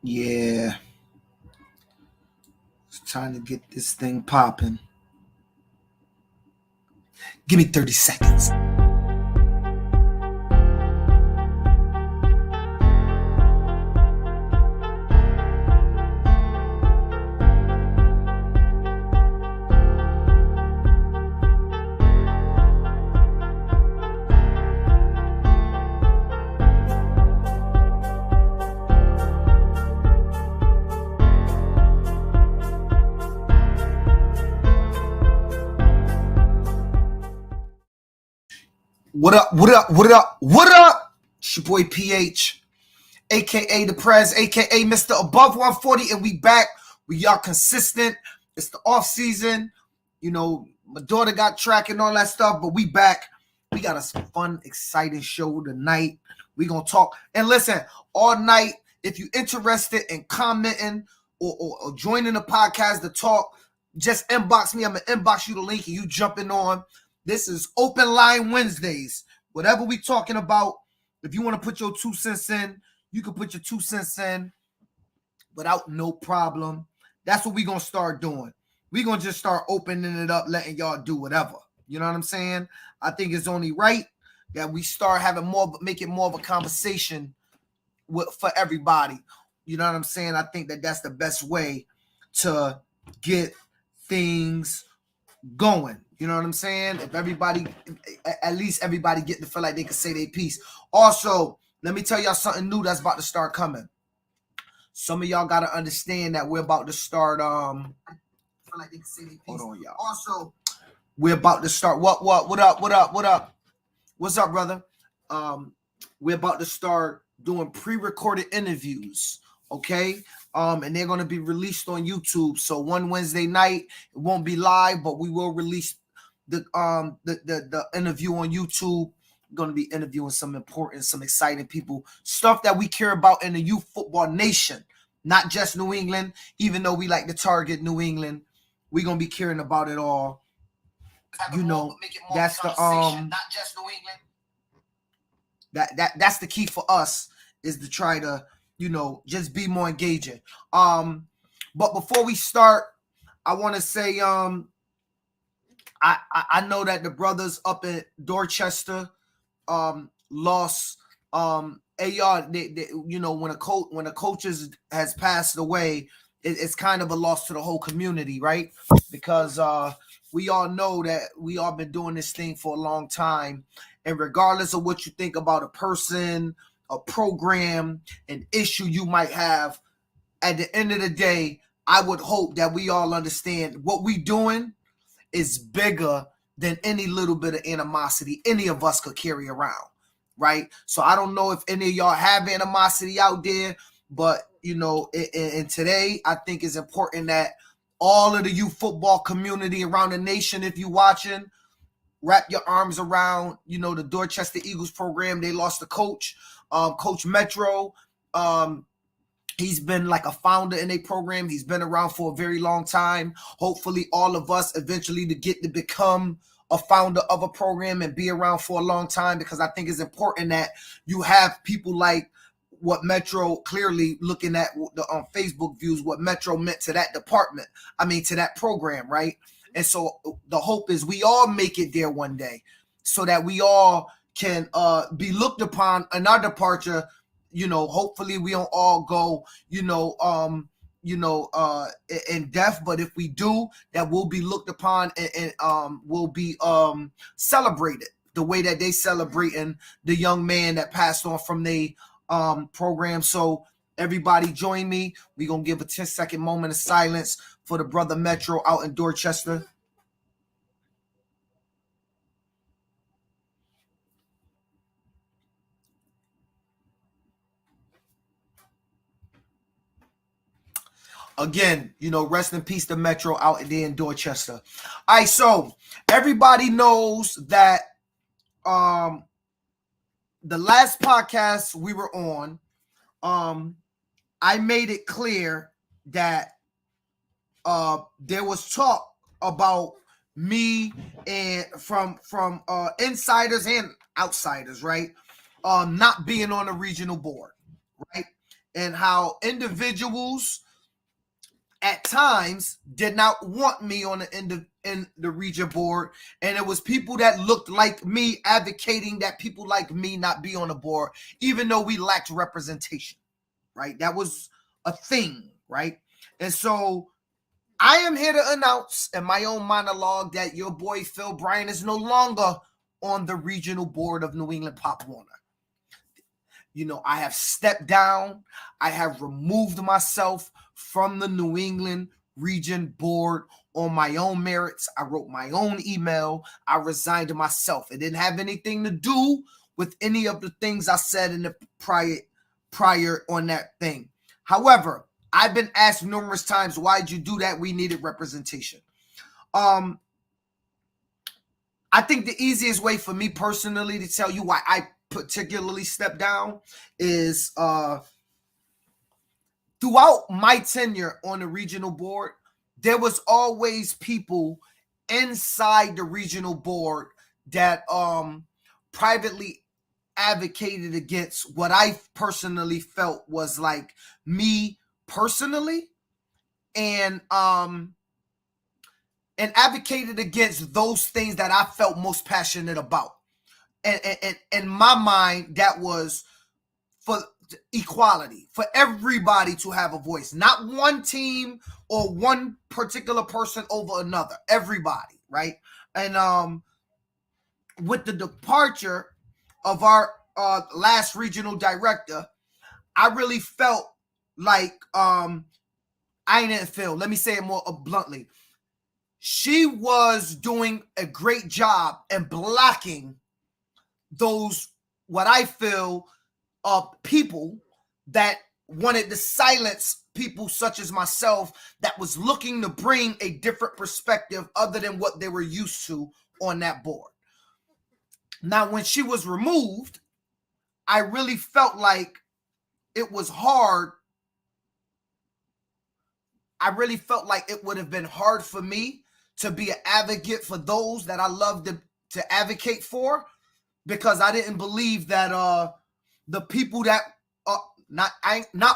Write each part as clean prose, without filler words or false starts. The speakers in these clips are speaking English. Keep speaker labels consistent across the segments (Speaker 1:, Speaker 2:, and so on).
Speaker 1: Yeah, it's trying to get this thing popping. Give me 30 seconds. What up? What up? What up? What up? It's your boy PH, aka the Prez, aka Mr. Above 140, and we back. We are consistent. It's the off season. You know, my daughter got track and all that stuff, but we back. We got a fun, exciting show tonight. We gonna talk and listen all night. If you're interested in commenting or joining the podcast to talk, just inbox me. I'm gonna inbox you the link and you jumping on. This is Open Line Wednesdays. Whatever we talking about, if you want to put your 2 cents in, you can put your 2 cents in without no problem. That's what we're going to start doing. We're going to just start opening it up, letting y'all do whatever. You know what I'm saying? I think it's only right that we start having make it more of a conversation for everybody. You know what I'm saying? I think that that's the best way to get things going. You know what I'm saying? If everybody, at least everybody get to feel like they can say their piece. Also, let me tell y'all something new that's about to start coming. Some of y'all got to understand that we're about to start, feel like they can say their piece. Hold on, y'all. Also, we're about to start, what up? What's up, brother? We're about to start doing pre-recorded interviews, okay? And they're going to be released on YouTube. So one Wednesday night, it won't be live, but we will release the interview on YouTube. We're going to be interviewing some important, some exciting people, stuff that we care about in the youth football nation, not just New England. Even though we like to target New England, we're going to be caring about it all. You know, that's the not just New England. That's the key for us, is to try to, you know, just be more engaging. But before we start, I want to say, I know that the brothers up at Dorchester lost AR. They you know, when a coach has passed away, it's kind of a loss to the whole community, right? Because we all know that we all been doing this thing for a long time, and regardless of what you think about a person, a program, an issue you might have, at the end of the day, I would hope that we all understand what we doing is bigger than any little bit of animosity any of us could carry around, right? So I don't know if any of y'all have animosity out there, but, you know, and today I think it's important that all of the youth football community around the nation, if you watching, wrap your arms around, you know, the Dorchester Eagles program. They lost a coach, Coach Metro. He's been like a founder in a program. He's been around for a very long time. Hopefully all of us eventually to get to become a founder of a program and be around for a long time, because I think it's important that you have people like what Metro, clearly looking at the Facebook views, what Metro meant to that department. I mean, to that program, right? And so the hope is we all make it there one day, so that we all can be looked upon in our departure. You know, hopefully we don't all go, in death, but if we do, that will be looked upon and will be celebrated the way that they celebrating the young man that passed on from the program. So everybody join me. We're going to give a 10-second moment of silence for the brother Metro out in Dorchester. Again, you know, rest in peace to Metro out there in Dorchester. All right, so everybody knows that the last podcast we were on, I made it clear that there was talk about me and from insiders and outsiders, right? Not being on the regional board, right? and how individuals at times did not want me on in the region board, and it was people that looked like me advocating that people like me not be on the board, even though we lacked representation, right? That was a thing, right? And so I am here to announce in my own monologue that your boy Phil Bryant is no longer on the regional board of New England Pop Warner. You know, I have stepped down. I have removed myself from the New England region board on my own merits. I wrote my own email. I resigned myself. It didn't have anything to do with any of the things I said in the prior on that thing. However, I've been asked numerous times, why'd you do that? We needed representation. I think the easiest way for me personally to tell you why I particularly stepped down is throughout my tenure on the regional board, there was always people inside the regional board that privately advocated against what I personally felt was like me personally, and advocated against those things that I felt most passionate about. And in my mind, that was for equality, for everybody to have a voice, not one team or one particular person over another, everybody, right? And with the departure of our last regional director, I really felt like I didn't feel, let me say it more bluntly, she was doing a great job in blocking those, what I feel, people that wanted to silence people such as myself that was looking to bring a different perspective other than what they were used to on that board. Now, when she was removed, I really felt like it was hard. I really felt like it would have been hard for me to be an advocate for those that I love to advocate for, because I didn't believe that the people that not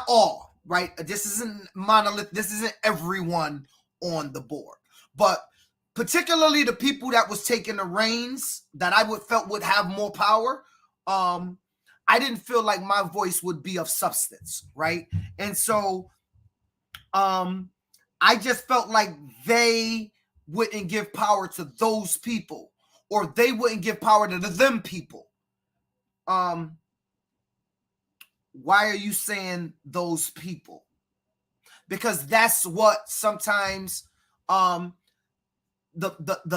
Speaker 1: all, right? This isn't monolith. This isn't everyone on the board, but particularly the people that was taking the reins that I felt would have more power. I didn't feel like my voice would be of substance, right? And so I just felt like they wouldn't give power to those people, or they wouldn't give power to them people. Why are you saying those people? Because that's what sometimes the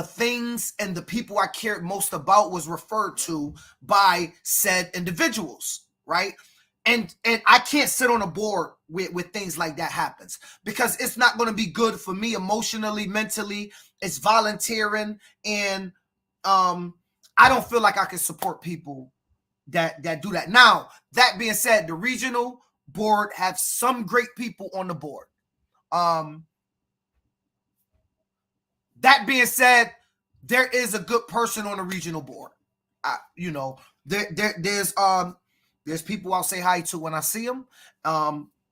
Speaker 1: things and the people I cared most about was referred to by said individuals, right? And I can't sit on a board with things like that happens, because it's not going to be good for me emotionally, mentally. It's volunteering, and I don't feel like I can support people that do that. Now, that being said, the regional board have some great people on the board. That being said, there is a good person on the regional board. There's people I'll say hi to when I see them.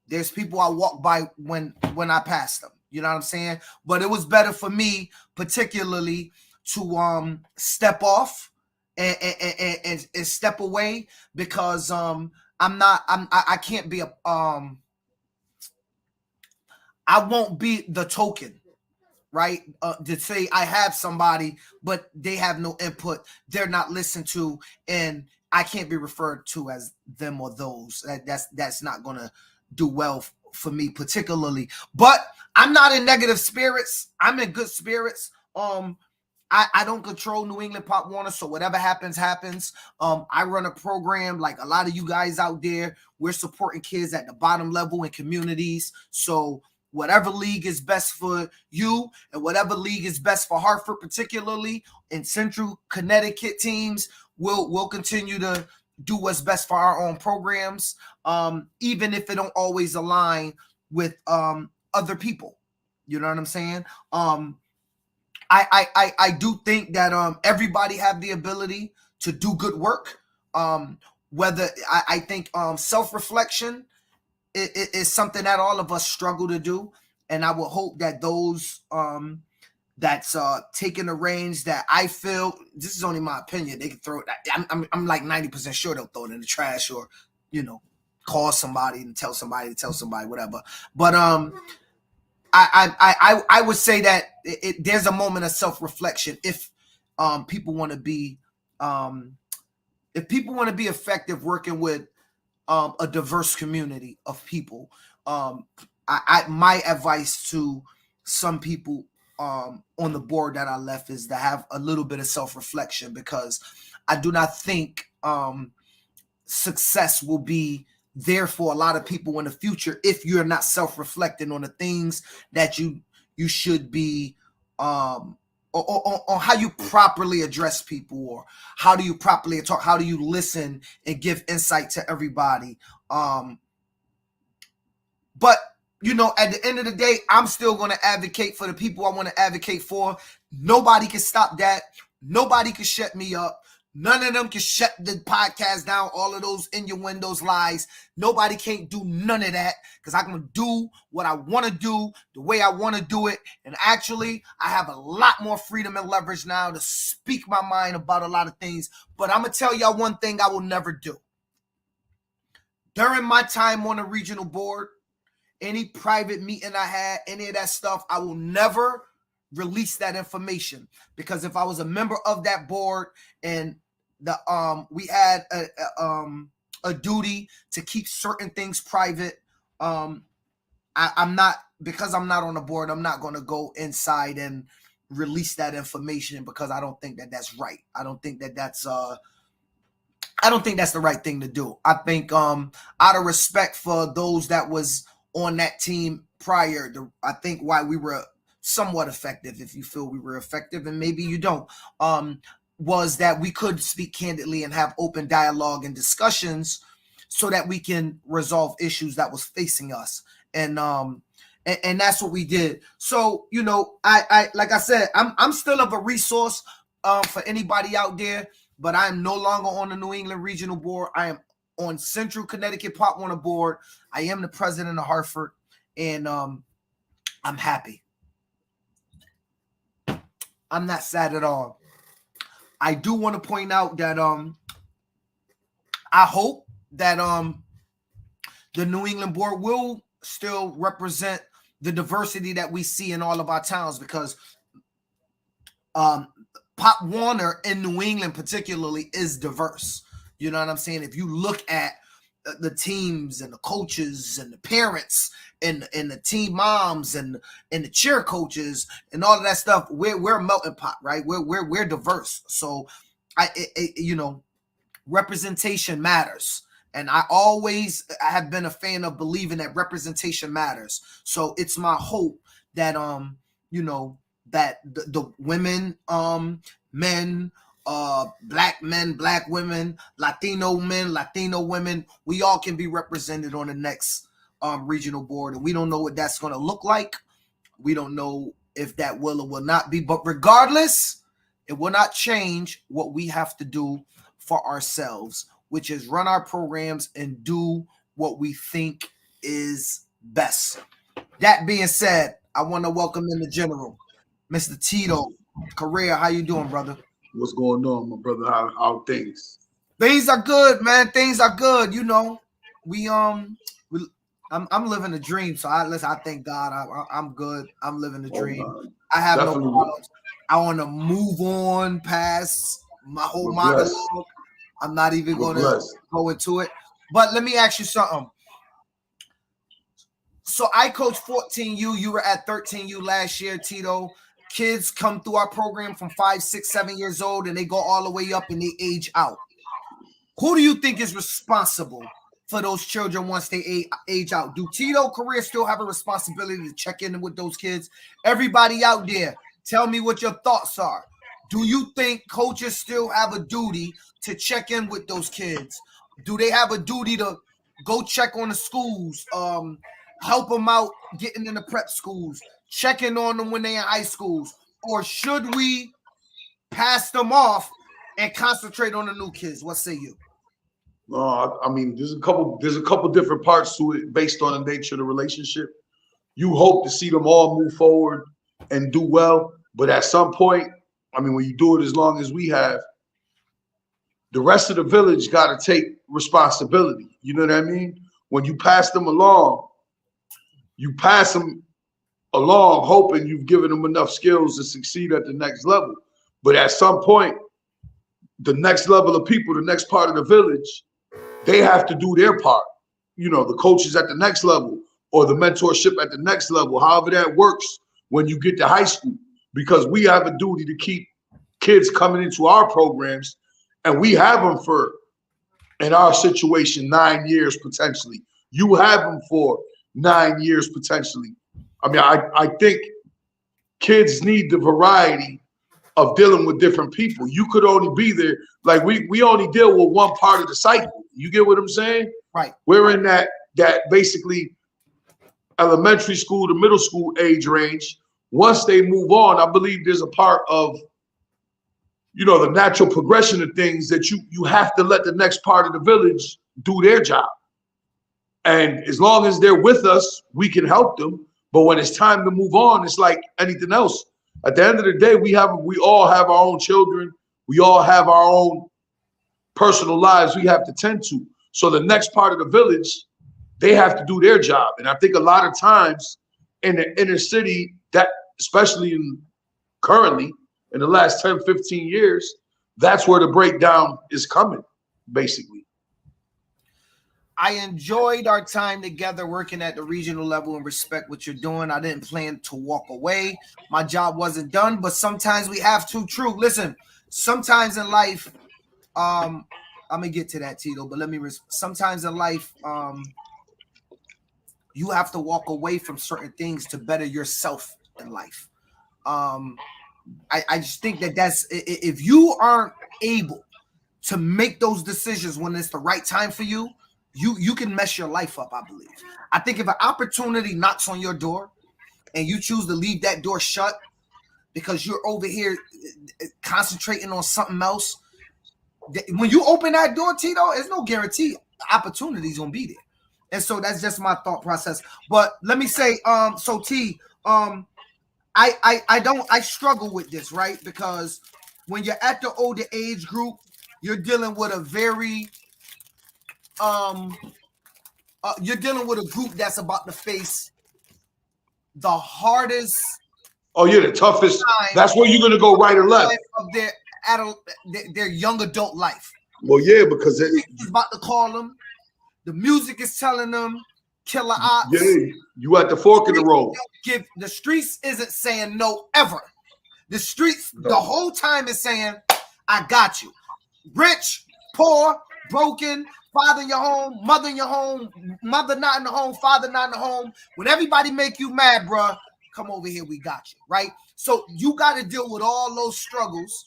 Speaker 1: There's people I walk by when I pass them. You know what I'm saying? But it was better for me, particularly, to step off and step away, because I can't be I won't be the token, right? To say I have somebody, but they have no input, they're not listened to, and I can't be referred to as them or those. That's not gonna do well for me particularly. But I'm not in negative spirits. I'm in good spirits. I don't control New England Pop Warner, so whatever happens, happens. I run a program like a lot of you guys out there. We're supporting kids at the bottom level in communities. So whatever league is best for you, and whatever league is best for Hartford, particularly in Central Connecticut teams, we'll continue to do what's best for our own programs, even if it don't always align with other people. You know what I'm saying? I do think that everybody have the ability to do good work. Whether I think self-reflection it's something that all of us struggle to do, and I would hope that those that's taking the reins, that I feel, this is only my opinion, they can throw it. I'm like 90% sure they'll throw it in the trash, or call somebody and tell somebody whatever. But I would say that there's a moment of self-reflection if people want to be effective working with a diverse community of people. My advice to some people on the board that I left is to have a little bit of self-reflection, because I do not think success will be there for a lot of people in the future if you're not self-reflecting on the things that you should be or how you properly address people, or how do you properly talk, how do you listen and give insight to everybody. But at the end of the day, I'm still going to advocate for the people I want to advocate for. Nobody can stop that. Nobody can shut me up. None of them can shut the podcast down. All of those innuendos, lies. Nobody can't do none of that, because I'm going to do what I want to do, the way I want to do it. And actually, I have a lot more freedom and leverage now to speak my mind about a lot of things. But I'm going to tell y'all one thing I will never do. During my time on the regional board, any private meeting I had, any of that stuff, I will never release that information, because if I was a member of that board and we had a duty to keep certain things private, I'm not, because I'm not on the board, I'm not going to go inside and release that information, because I don't think that that's right. I don't think that that's the right thing to do. I think out of respect for those that was on that team prior, I think why we were somewhat effective, if you feel we were effective, and maybe you don't, was that we could speak candidly and have open dialogue and discussions so that we can resolve issues that was facing us. And that's what we did. So, I like I said, I'm still of a resource for anybody out there, but I am no longer on the New England Regional Board. I am on Central Connecticut Pop Warner Board. I am the president of Hartford, and I'm happy. I'm not sad at all. I do want to point out that I hope that the New England board will still represent the diversity that we see in all of our towns, because Pop Warner in New England particularly is diverse. You know what I'm saying? If you look at the teams and the coaches and the parents and the team moms and the cheer coaches and all of that stuff, we're a melting pot, right? We're diverse. So representation matters. And I have been a fan of believing that representation matters. So it's my hope that that the women, men, black men, black women, Latino men, Latino women, we all can be represented on the next regional board. And we don't know what that's going to look like. We don't know if that will or will not be. But regardless, it will not change what we have to do for ourselves, which is run our programs and do what we think is best. That being said, I want to welcome in the general, Mr. Tito Correa. How you doing, brother?
Speaker 2: What's going on, my brother? How things?
Speaker 1: Things are good, man. Things are good. I'm living the dream. So I thank God. I'm good. I'm living the dream. I have definitely no problems. I want to move on past my whole monologue. I'm not even going to go into it. But let me ask you something. So I coached 14U. You were at 13U last year, Tito. Kids come through our program from 5, 6, 7 years old, and they go all the way up and they age out. Who do you think is responsible for those children once they age out? Do Tito Correa still have a responsibility to check in with those kids? Everybody out there, tell me what your thoughts are. Do you think coaches still have a duty to check in with those kids? Do they have a duty to go check on the schools, help them out getting in the prep schools, checking on them when they're in high schools? Or should we pass them off and concentrate on the new kids? What say you?
Speaker 2: I mean, there's a couple different parts to it based on the nature of the relationship. You hope to see them all move forward and do well, but at some point, I mean, when you do it as long as we have, the rest of the village got to take responsibility. You know what I mean? When you pass them along, you pass them along hoping you've given them enough skills to succeed at the next level. But at some point, the next level of people, the next part of the village, they have to do their part. You know, the coaches at the next level or the mentorship at the next level, however that works when you get to high school, because we have a duty to keep kids coming into our programs, and we have them for, in our situation, 9 years potentially. You have them for 9 years potentially. I mean, I think kids need the variety of dealing with different people. You could only be there, like we only deal with one part of the cycle. You get what I'm saying?
Speaker 1: Right.
Speaker 2: We're in that basically elementary school to middle school age range. Once they move on, I believe there's a part of, you know, the natural progression of things that you have to let the next part of the village do their job. And as long as they're with us, we can help them. But when it's time to move on, it's like anything else. At the end of the day, we all have our own children. We all have our own personal lives we have to tend to. So the next part of the village, they have to do their job. And I think a lot of times in the inner city, that especially currently in the last 10, 15 years, that's where the breakdown is coming, basically.
Speaker 1: I enjoyed our time together working at the regional level and respect what you're doing. I didn't plan to walk away. My job wasn't done, but sometimes we have to. True. Listen, sometimes in life, I'm gonna get to that, Tito, but sometimes in life, you have to walk away from certain things to better yourself in life. I just think that's, if you aren't able to make those decisions when it's the right time for you, you can mess your life up, I believe. I think if an opportunity knocks on your door and you choose to leave that door shut because you're over here concentrating on something else, when you open that door, Tito, there's no guarantee the opportunity's gonna be there. And so that's just my thought process. But let me say, so T, I struggle with this, right? Because when you're at the older age group, you're dealing with a very you're dealing with a group that's about to face the hardest.
Speaker 2: Oh yeah, the toughest. That's where you're gonna go right or left
Speaker 1: of their young adult life.
Speaker 2: Well, yeah, because
Speaker 1: it's about to call them. The music is telling them killer ops.
Speaker 2: Yeah, you at the fork in the road.
Speaker 1: The streets isn't saying no ever. The streets the whole time is saying, I got you. Rich, poor, broken, father in your home, mother in your home, mother not in the home, father not in the home. When everybody make you mad, bruh, come over here, we got you, right? So you got to deal with all those struggles.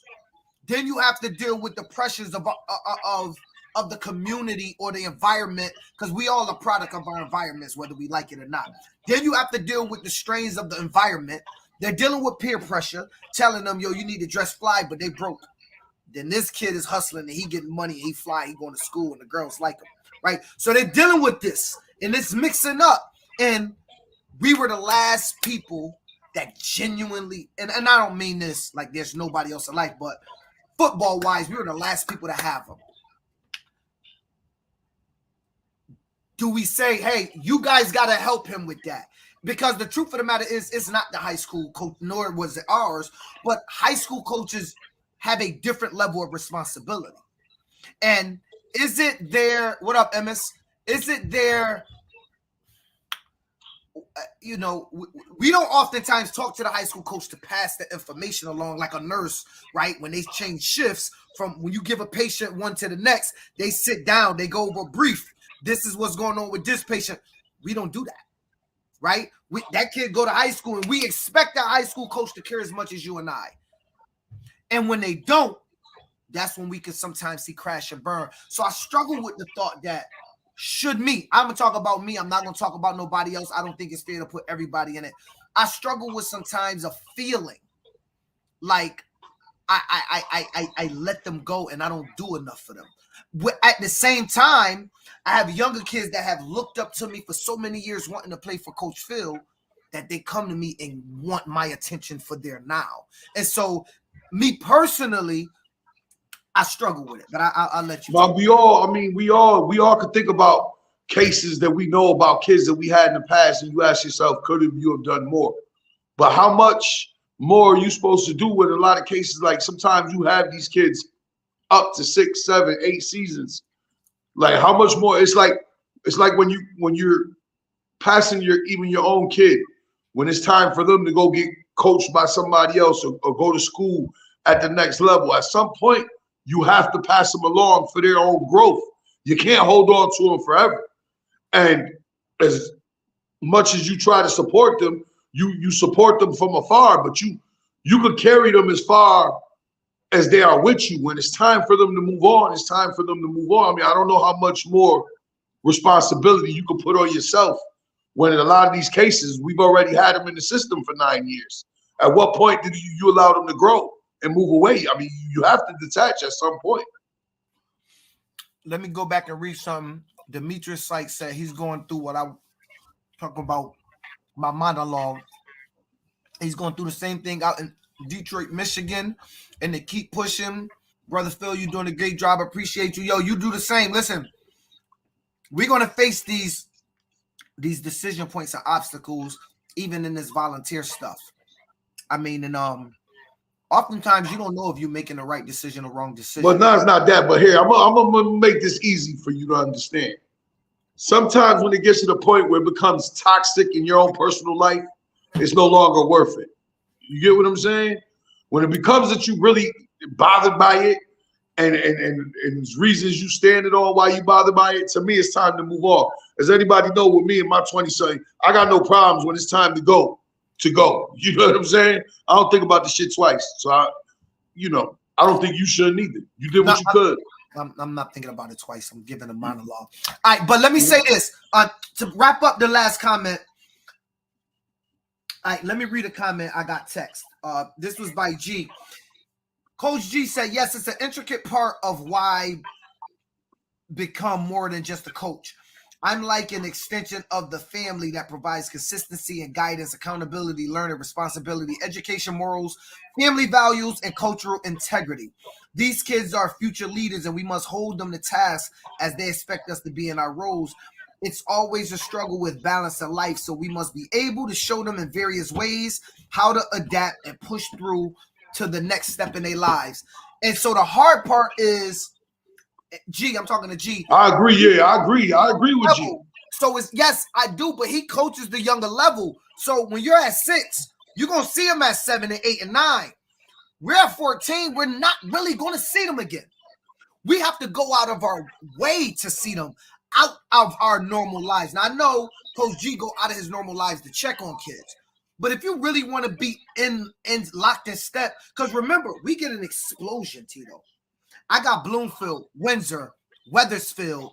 Speaker 1: Then you have to deal with the pressures of the community or the environment, because we all a product of our environments, whether we like it or not. Then you have to deal with the strains of the environment. They're dealing with peer pressure, telling them, yo, you need to dress fly, but they broke. Then this kid is hustling and he getting money, he fly, he going to school, and the girls like him, right? So they're dealing with this, and it's mixing up. And we were the last people that genuinely, and I don't mean this like there's nobody else in life, but football-wise, we were the last people to have them. Do we say, hey, you guys got to help him with that? Because the truth of the matter is, it's not the high school coach, nor was it ours, but high school coaches have a different level of responsibility. And is it their, what up, Emmis? Is it their, you know, we don't oftentimes talk to the high school coach to pass the information along like a nurse, right? When they change shifts from when you give a patient one to the next, they sit down, they go over a brief. This is what's going on with this patient. We don't do that, right? That kid go to high school, and we expect that high school coach to care as much as you and I. And when they don't, that's when we can sometimes see crash and burn. So I struggle with the thought that I'm going to talk about me. I'm not going to talk about nobody else. I don't think it's fair to put everybody in it. I struggle with sometimes a feeling like I let them go and I don't do enough for them. At the same time, I have younger kids that have looked up to me for so many years wanting to play for Coach Phil that they come to me and want my attention for their now. And so me personally, I struggle with it, but I'll let you.
Speaker 2: But we all could think about cases that we know about kids that we had in the past, and you ask yourself, could you have done more? But how much more are you supposed to do with a lot of cases? Like sometimes you have these kids up to 6, 7, 8 seasons. Like how much more? It's like when you're passing even your own kid, when it's time for them to go get coached by somebody else or go to school at the next level. At some point, you have to pass them along for their own growth. You can't hold on to them forever. And as much as you try to support them, you support them from afar, but you could carry them as far as they are with you. When it's time for them to move on, it's time for them to move on. I mean, I don't know how much more responsibility you can put on yourself when in a lot of these cases, we've already had them in the system for 9 years. At what point did you allow them to grow and move away? I mean, you have to detach at some point.
Speaker 1: Let me go back and read something. Demetrius Sykes said he's going through what I talk about, my monologue. He's going through the same thing out in Detroit, Michigan, and they keep pushing. Brother Phil, you're doing a great job. Appreciate you. Yo, you do the same. Listen, we're going to face these decision points and obstacles, even in this volunteer stuff. I mean, and oftentimes you don't know if you're making the right decision or wrong decision.
Speaker 2: But no, it's not that. But here, I'm gonna make this easy for you to understand. Sometimes when it gets to the point where it becomes toxic in your own personal life, it's no longer worth it. You get what I'm saying? When it becomes that you really bothered by it, and reasons you standing on why you bothered by it, to me, it's time to move on. As anybody know, with me in my 20s, I got no problems when it's time to go. You know what I'm saying? I don't think about the shit twice. So I don't think you should either. You did what you could.
Speaker 1: I'm not thinking about it twice. I'm giving a monologue. All right, but let me say this. To wrap up the last comment. All right, let me read a comment I got text. This was by G. Coach G said, yes, it's an intricate part of why become more than just a coach. I'm like an extension of the family that provides consistency and guidance, accountability, learning, responsibility, education, morals, family values, and cultural integrity. These kids are future leaders, and we must hold them to task as they expect us to be in our roles. It's always a struggle with balance in life, so we must be able to show them in various ways how to adapt and push through to the next step in their lives. And so the hard part is, G, I'm talking to G.
Speaker 2: I agree. Yeah, I agree. I agree with you.
Speaker 1: So it's, yes, I do, but he coaches the younger level. So when you're at 6, you're going to see him at 7 and 8 and 9. We're at 14. We're not really going to see them again. We have to go out of our way to see them out of our normal lives. Now, I know Coach G go out of his normal lives to check on kids. But if you really want to be in locked in step, because remember, we get an explosion, Tito. I got Bloomfield, Windsor, Wethersfield,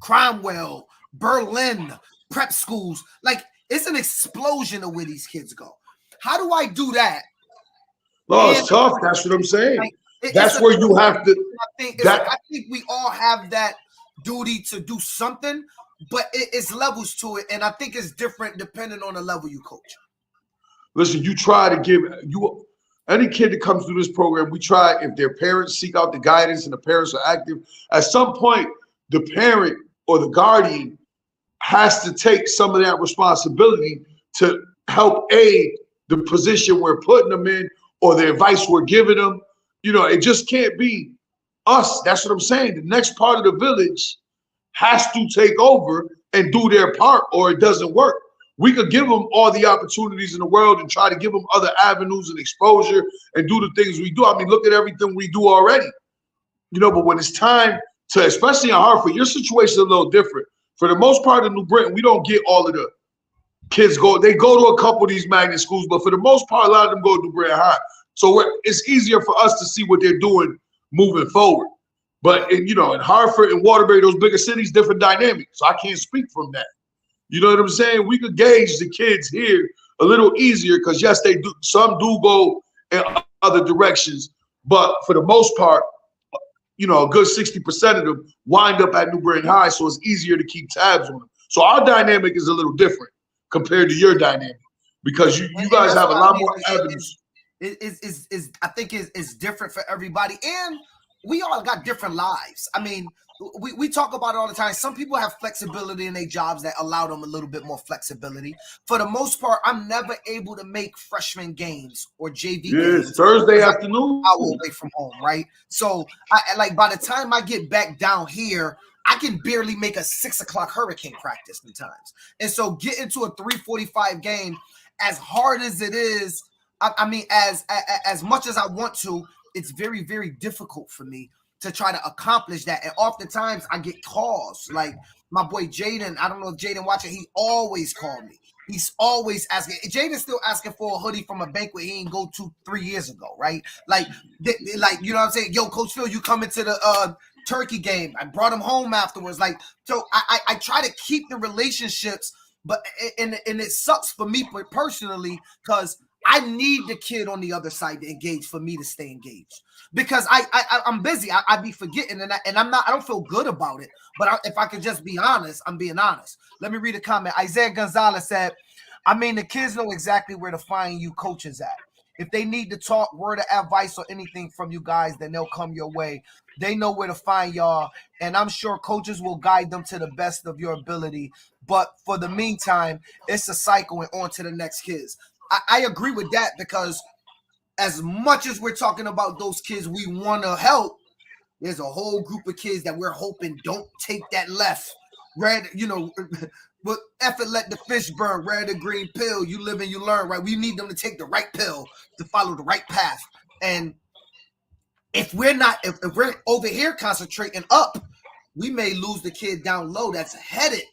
Speaker 1: Cromwell, Berlin, prep schools. Like, it's an explosion of where these kids go. How do I do that?
Speaker 2: No, it's tough. That's what I'm saying. Like, that's where you have to.
Speaker 1: I think we all have that duty to do something, but it's levels to it. And I think it's different depending on the level you coach.
Speaker 2: Listen, you try to give you. Any kid that comes through this program, we try, if their parents seek out the guidance and the parents are active, at some point, the parent or the guardian has to take some of that responsibility to help aid the position we're putting them in or the advice we're giving them. You know, it just can't be us. That's what I'm saying. The next part of the village has to take over and do their part, or it doesn't work. We could give them all the opportunities in the world and try to give them other avenues and exposure and do the things we do. I mean, look at everything we do already. You know, but when it's time to, especially in Hartford, your situation is a little different. For the most part of New Britain, we don't get all of the kids they go to a couple of these magnet schools, but for the most part, a lot of them go to New Britain High. So it's easier for us to see what they're doing moving forward. But, in Hartford and Waterbury, those bigger cities, different dynamics. So I can't speak from that. You know what I'm saying? We could gauge the kids here a little easier because, yes, they do. Some do go in other directions. But for the most part, you know, a good 60% of them wind up at New Britain High, so it's easier to keep tabs on them. So our dynamic is a little different compared to your dynamic because you guys have a lot more avenues.
Speaker 1: I think is different for everybody, and we all got different lives. I mean, we talk about it all the time. Some people have flexibility in their jobs that allow them a little bit more flexibility. For the most part, I'm never able to make freshman games or JV games.
Speaker 2: Thursday afternoon.
Speaker 1: Hour away from home, right? So, like by the time I get back down here, I can barely make a 6 o'clock hurricane practice sometimes. And so getting to a 3:45 game, as hard as it is, I mean, as much as I want to, it's very, very difficult for me to try to accomplish that. And oftentimes I get calls. Like my boy Jaden, I don't know if Jaden watching, he always called me. He's always asking. Jaden's still asking for a hoodie from a banquet he didn't go to 3 years ago, right? Like, you know what I'm saying? Yo, Coach Phil, you coming to the Turkey game. I brought him home afterwards. Like, so I try to keep the relationships, but and it sucks for me personally because I need the kid on the other side to engage for me to stay engaged because I'm busy. I be forgetting and I don't feel good about it. But if I could just be honest, I'm being honest. Let me read a comment. Isaiah Gonzalez said, I mean, the kids know exactly where to find you coaches at. If they need to talk, word of advice or anything from you guys, then they'll come your way. They know where to find y'all. And I'm sure coaches will guide them to the best of your ability. But for the meantime, it's a cycle and on to the next kids. I agree with that because as much as we're talking about those kids we want to help, there's a whole group of kids that we're hoping don't take that left. Red, you know, but effort let the fish burn, red or green pill. You live and you learn, right? We need them to take the right pill to follow the right path. And if we're not, if we're over here concentrating up, we may lose the kid down low that's headed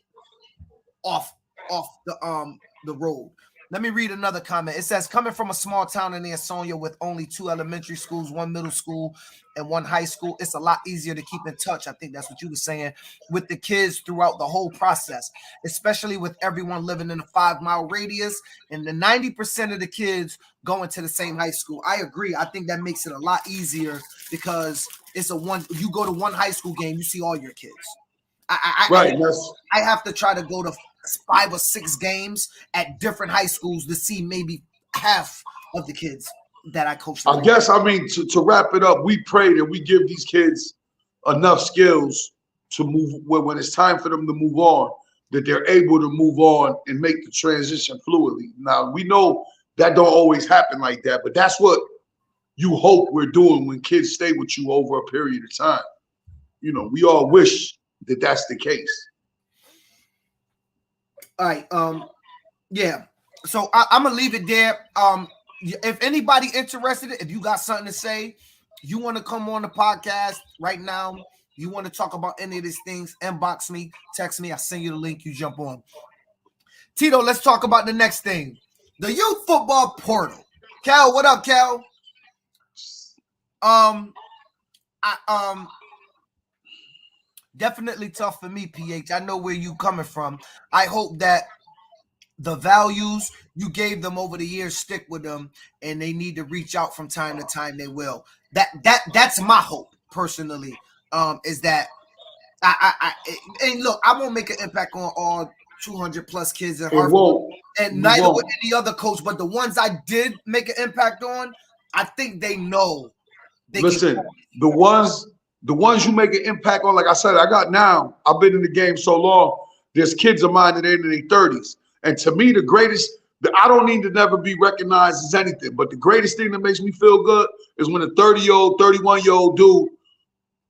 Speaker 1: off the road. Let me read another comment. It says, coming from a small town in Ansonia with only 2 elementary schools, 1 middle school, and 1 high school, it's a lot easier to keep in touch. I think that's what you were saying with the kids throughout the whole process, especially with everyone living in a 5-mile radius and the 90% of the kids going to the same high school. I agree. I think that makes it a lot easier because it's you go to 1 high school game, you see all your kids. I have to try to go to 5 or 6 games at different high schools to see maybe half of the kids that I coach.
Speaker 2: I guess, I mean, to wrap it up, we pray that we give these kids enough skills to move when it's time for them to move on, that they're able to move on and make the transition fluidly. Now, we know that don't always happen like that, but that's what you hope we're doing when kids stay with you over a period of time. You know, we all wish that that's the case.
Speaker 1: All right. Yeah. So I'm gonna leave it there. If anybody interested, if you got something to say, you want to come on the podcast right now, you want to talk about any of these things, inbox me, text me, I'll send you the link, you jump on. Tito, let's talk about the next thing. The youth football portal. Cal, what up, Cal? Definitely tough for me, PH. I know where you coming from. I hope that the values you gave them over the years stick with them, and they need to reach out from time to time. They will. That's my hope personally. Is that and look, I won't make an impact on all 200 plus kids in Harvard, and neither with any other coach. But the ones I did make an impact on, I think they know.
Speaker 2: Listen, the ones you make an impact on, like I said, I've been in the game so long, there's kids of mine that are in their 30s. And to me, I don't need to never be recognized as anything, but the greatest thing that makes me feel good is when a 30-year-old, 31-year-old dude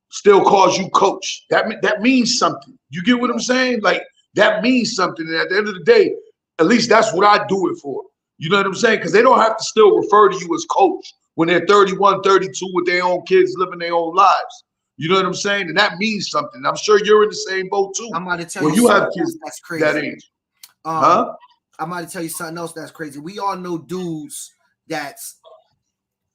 Speaker 2: still calls you coach. That means something. You get what I'm saying? Like, that means something. And at the end of the day, at least that's what I do it for. You know what I'm saying? Because they don't have to still refer to you as coach when they're 31, 32 with their own kids living their own lives. You know what I'm saying? And that means something. I'm sure you're in the same boat too.
Speaker 1: I'm about to tell
Speaker 2: you have kids
Speaker 1: that's crazy.
Speaker 2: That age.
Speaker 1: I'm about to tell you something else that's crazy. We all know dudes that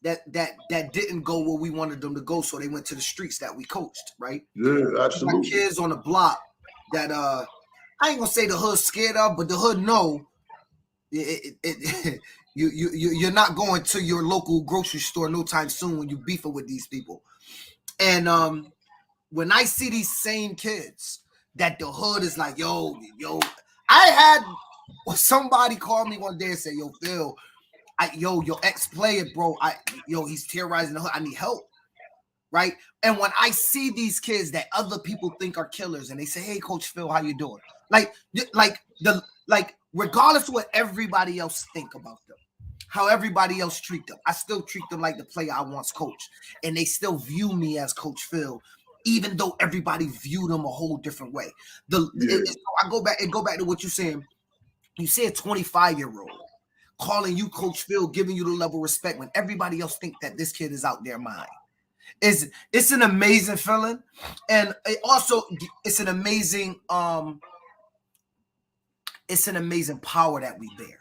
Speaker 1: didn't go where we wanted them to go, so they went to the streets that we coached, right?
Speaker 2: Yeah, absolutely.
Speaker 1: Kids on the block that I ain't gonna say the hood scared of, but the hood know You're not going to your local grocery store no time soon when you beefing with these people. And when I see these same kids that the hood is like, yo, I had somebody call me one day and say, yo, Phil, your ex-player, bro, he's terrorizing the hood. I need help. Right. And when I see these kids that other people think are killers and they say, hey, Coach Phil, how you doing? Like regardless of what everybody else think about them, how everybody else treat them, I still treat them like the player I once coached. And they still view me as Coach Phil, even though everybody viewed them a whole different way. I go back to what you're saying. You say a 25-year-old calling you Coach Phil, giving you the level of respect when everybody else think that this kid is out their mind. It's an amazing feeling, and it's an amazing power that we bear.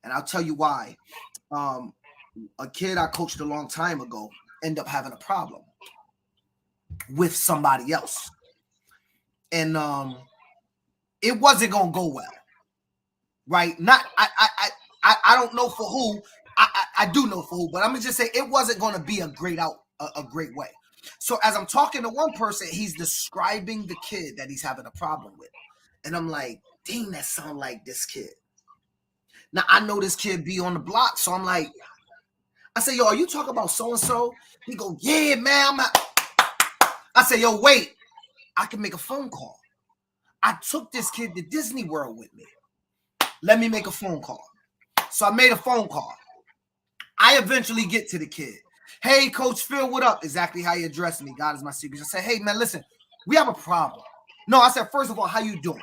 Speaker 1: And I'll tell you why. A kid I coached a long time ago ended up having a problem with somebody else, and it wasn't gonna go well, right? I don't know for who. I do know for who, but I'm gonna just say it wasn't gonna be a great way. So as I'm talking to one person, he's describing the kid that he's having a problem with, and I'm like, dang, that sound like this kid. Now I know this kid be on the block, so I'm like, I say, yo, are you talking about so and so? He go, yeah, man. I say, yo, wait, I can make a phone call. I took this kid to Disney World with me. Let me make a phone call. So I made a phone call. I eventually get to the kid. Hey, Coach Phil, what up? Exactly how you address me. God is my secret. I said, hey, man, listen, we have a problem. No, I said, first of all, how you doing?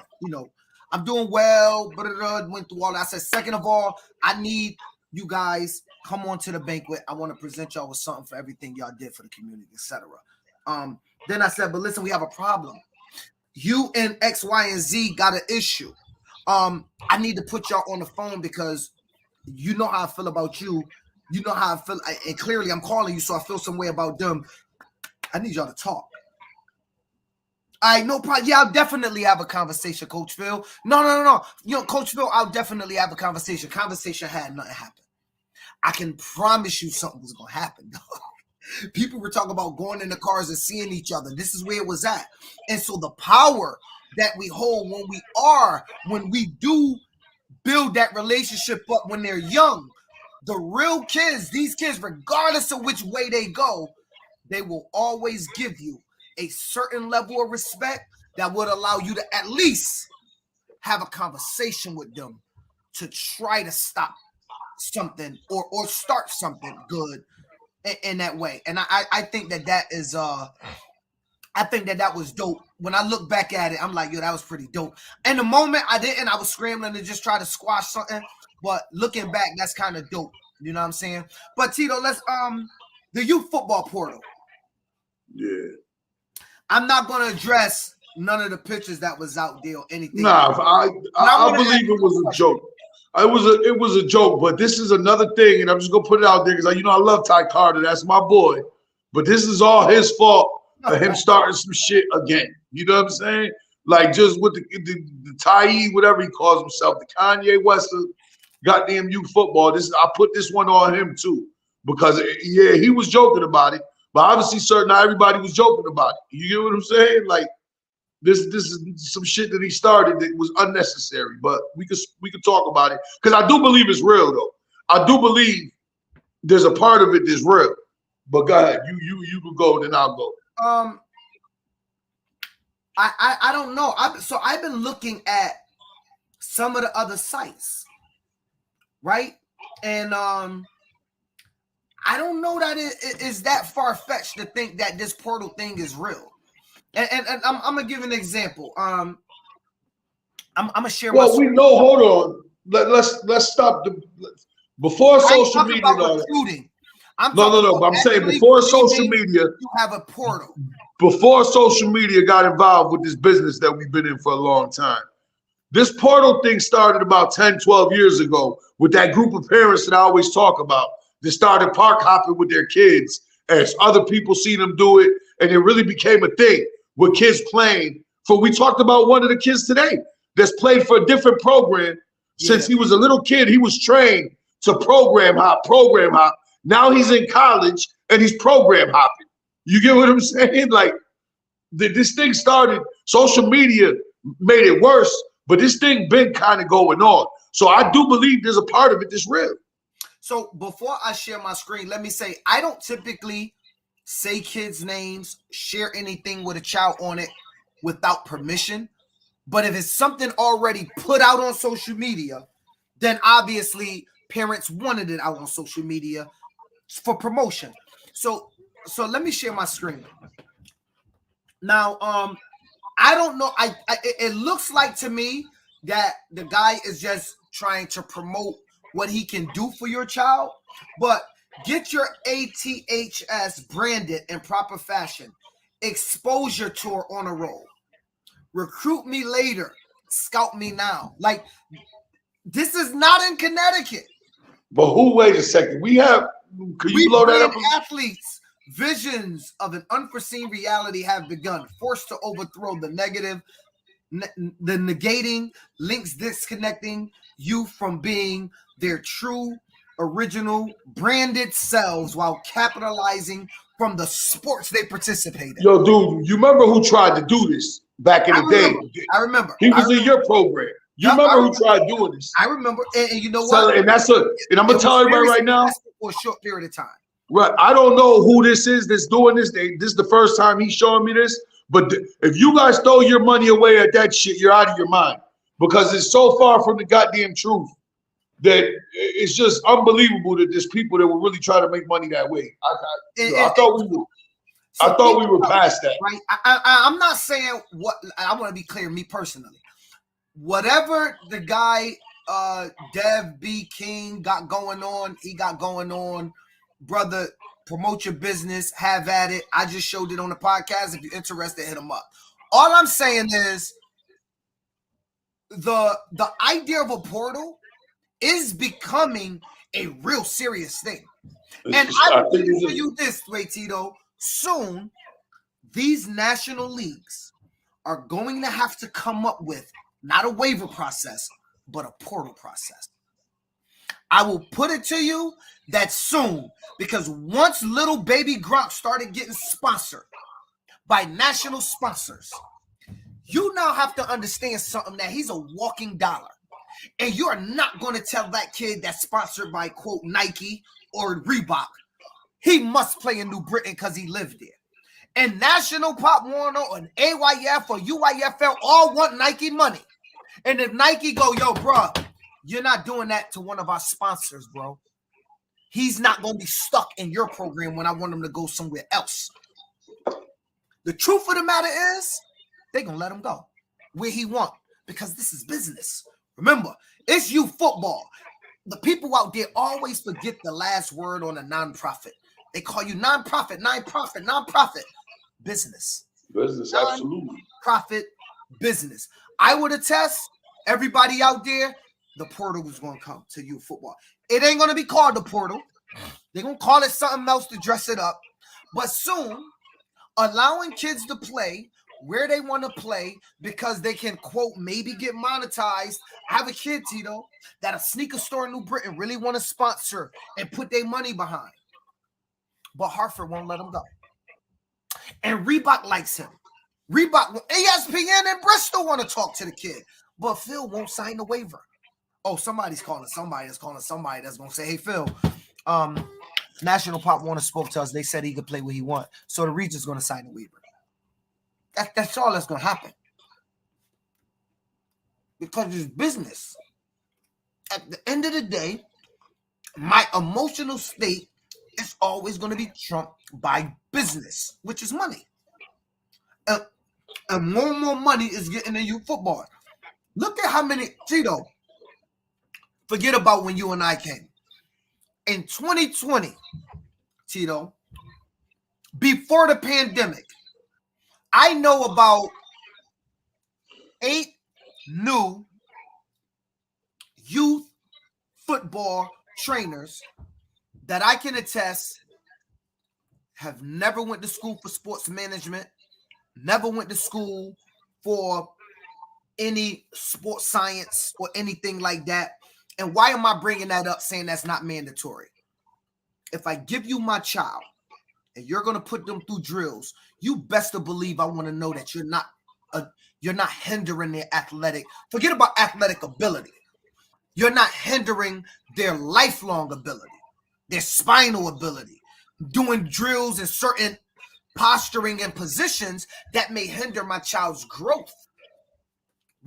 Speaker 1: I'm doing well. Went through all that. I said, second of all, I need you guys come on to the banquet. I want to present y'all with something for everything y'all did for the community, etc. Then I said, but listen, we have a problem. You and X, Y, and Z got an issue. I need to put y'all on the phone because you know how I feel about you. You know how I feel. And clearly I'm calling you, so I feel some way about them. I need y'all to talk. All right, no problem. Yeah, I'll definitely have a conversation, Coach Phil. No. Coach Phil, I'll definitely have a conversation. Conversation had nothing happen. I can promise you something was going to happen, dog. People were talking about going in the cars and seeing each other. This is where it was at. And so the power that we hold when we do build that relationship up when they're young, the real kids, these kids, regardless of which way they go, they will always give you a certain level of respect that would allow you to at least have a conversation with them to try to stop something or start something good in that way. And I think that is I think that was dope. When I look back at it, I'm like, yo, that was pretty dope. In the moment, I didn't. I was scrambling to just try to squash something. But looking back, that's kind of dope. You know what I'm saying? But Tito, let's the youth football portal.
Speaker 2: Yeah.
Speaker 1: I'm not gonna address none of the pictures that was out there or anything.
Speaker 2: Nah, I believe it was a joke. It was a joke, but this is another thing, and I'm just gonna put it out there because I love Ty Carter. That's my boy. But this is all his fault for him starting some shit again. You know what I'm saying? Like just with the Ty, whatever he calls himself, the Kanye West of goddamn youth football. I put this one on him too because yeah, he was joking about it, but obviously not everybody was joking about it. You get what I'm saying? Like this is some shit that he started that was unnecessary, but we could talk about it because I do believe it's real though. I do believe there's a part of it that's real. But go ahead, you can go, then I'll go.
Speaker 1: I don't know. I've been looking at some of the other sites, right? And I don't know that it is that far-fetched to think that this portal thing is real. And I'm gonna give an example. I'm gonna share.
Speaker 2: Well, we know. Hold on. Let's stop before social media.
Speaker 1: Recruiting.
Speaker 2: No. But I'm saying before social media,
Speaker 1: you have a portal.
Speaker 2: Before social media got involved with this business that we've been in for a long time. This portal thing started about 10, 12 years ago with that group of parents that I always talk about. They started park hopping with their kids as other people see them do it, and it really became a thing with kids playing. We talked about one of the kids today that's played for a different program. Since he was a little kid, he was trained to program hop. Now he's in college and he's program hopping. You get what I'm saying? Like this thing started, social media made it worse, but this thing been kind of going on. So I do believe there's a part of it that's real.
Speaker 1: So before I share my screen, let me say, I don't typically say kids' names, share anything with a child on it without permission. But if it's something already put out on social media, then obviously parents wanted it out on social media for promotion. So let me share my screen. Now, I don't know. It looks like to me that the guy is just trying to promote what he can do for your child, but get your ATHS branded in proper fashion. Exposure tour on a roll. Recruit me later. Scout me now. Like, this is not in Connecticut.
Speaker 2: But wait a second. Can you blow that up?
Speaker 1: Athletes. Visions of an unforeseen reality have begun, forced to overthrow the negative, the negating, links disconnecting you from being their true, original, branded selves while capitalizing from the sports they participate in.
Speaker 2: Yo, dude, you remember who tried to do this back in the day?
Speaker 1: I remember.
Speaker 2: He was in your program. You remember who tried doing this?
Speaker 1: I remember. And you know what?
Speaker 2: And I'm going to tell everybody right now.
Speaker 1: For a short period of time.
Speaker 2: Right. I don't know who this is that's doing this. This is the first time he's showing me this. But if you guys throw your money away at that shit, you're out of your mind. Because it's so far from the goddamn truth that it's just unbelievable that there's people that will really try to make money that way. I thought we were past that.
Speaker 1: Right. I'm not saying what I want to be clear, me personally. Whatever the guy Dev B. King got going on, he got going on. Brother, promote your business, have at it. I just showed it on the podcast. If you're interested, hit him up. All I'm saying is the idea of a portal is becoming a real serious thing. And I will tell you this way, Tito. Soon, these national leagues are going to have to come up with not a waiver process, but a portal process. I will put it to you that soon, because once little baby Gronk started getting sponsored by national sponsors, you now have to understand something, that he's a walking dollar. And you are not going to tell that kid that's sponsored by, quote, Nike or Reebok, he must play in New Britain because he lived there. And National Pop Warner and AYF or UYFL all want Nike money. And if Nike go, yo, bro, you're not doing that to one of our sponsors, bro. He's not going to be stuck in your program when I want him to go somewhere else. The truth of the matter is, they're going to let him go where he want, because this is business. Remember, it's you football. The people out there always forget the last word on a nonprofit. They call you nonprofit. Business.
Speaker 2: Business, absolutely.
Speaker 1: Profit, business. I would attest, everybody out there, the portal is going to come to you football. It ain't going to be called the portal. They're going to call it something else to dress it up. But soon, allowing kids to play where they want to play because they can, quote, maybe get monetized. I have a kid, Tito, that a sneaker store in New Britain really want to sponsor and put their money behind. But Hartford won't let him go. And Reebok likes him. ESPN and Bristol want to talk to the kid. But Phil won't sign the waiver. Oh, somebody's calling somebody that's calling somebody that's going to say, hey, Phil, National Pop Warner spoke to us. They said he could play what he wants. So the Regent's going to sign the waiver. That's all that's going to happen. Because it's business. At the end of the day, my emotional state is always going to be trumped by business, which is money. And more and more money is getting in youth football. Look at how many, Tito, forget about when you and I came. In 2020, Tito, before the pandemic, I know about 8 new youth football trainers that I can attest have never went to school for sports management, never went to school for any sports science or anything like that. And why am I bringing that up saying that's not mandatory? If I give you my child and you're going to put them through drills, you best to believe I want to know that you're not hindering their athletic. Forget about athletic ability. You're not hindering their lifelong ability, their spinal ability, doing drills in certain posturing and positions that may hinder my child's growth.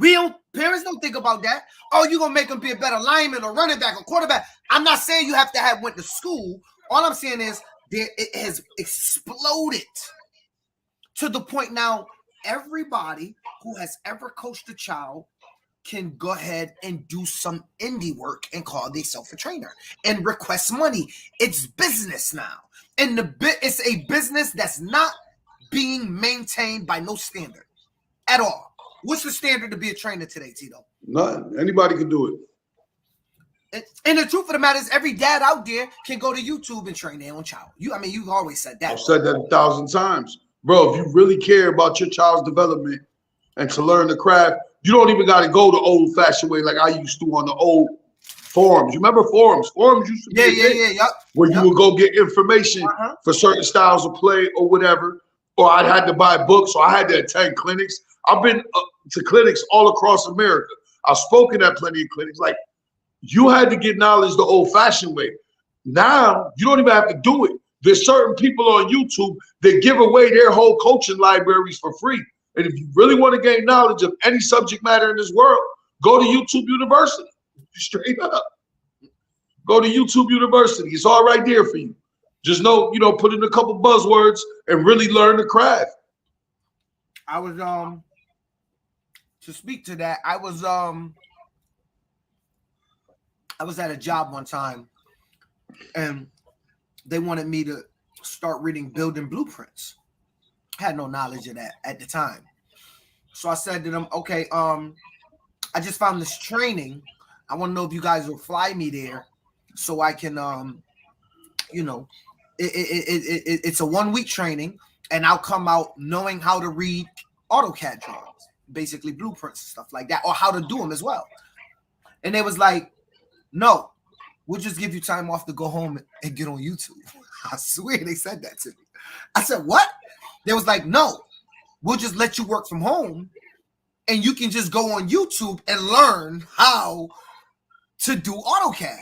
Speaker 1: Parents don't think about that. Oh, you're going to make them be a better lineman or running back or quarterback. I'm not saying you have to have went to school. All I'm saying is it has exploded to the point now everybody who has ever coached a child can go ahead and do some indie work and call themselves a trainer and request money. It's business now. And it's a business that's not being maintained by no standard at all. What's the standard to be a trainer today, Tito?
Speaker 2: None. Anybody can do it.
Speaker 1: And the truth of the matter is, every dad out there can go to YouTube and train their own child. You've always said that.
Speaker 2: I've said that 1,000 times. Bro, if you really care about your child's development and to learn the craft, you don't even got to go the old-fashioned way like I used to on the old forums. You remember forums? Forums used to be where you would go get information for certain styles of play or whatever, or I had to buy books, or I had to attend clinics. I've been to clinics all across America. I've spoken at plenty of clinics. Like, you had to get knowledge the old-fashioned way. Now, you don't even have to do it. There's certain people on YouTube that give away their whole coaching libraries for free. And if you really want to gain knowledge of any subject matter in this world, go to YouTube University. Straight up. Go to YouTube University. It's all right there for you. Just know, put in a couple buzzwords and really learn the craft.
Speaker 1: I was to speak to that, I was at a job one time and they wanted me to start reading building blueprints. I had no knowledge of that at the time. So I said to them, okay, I just found this training. I want to know if you guys will fly me there so I can, it's a 1 week training and I'll come out knowing how to read AutoCAD drawings, basically blueprints and stuff like that, or how to do them as well. And they was like, no, we'll just give you time off to go home and get on YouTube. I swear they said that to me. I said, what? They was like, no, we'll just let you work from home and you can just go on YouTube and learn how to do AutoCAD.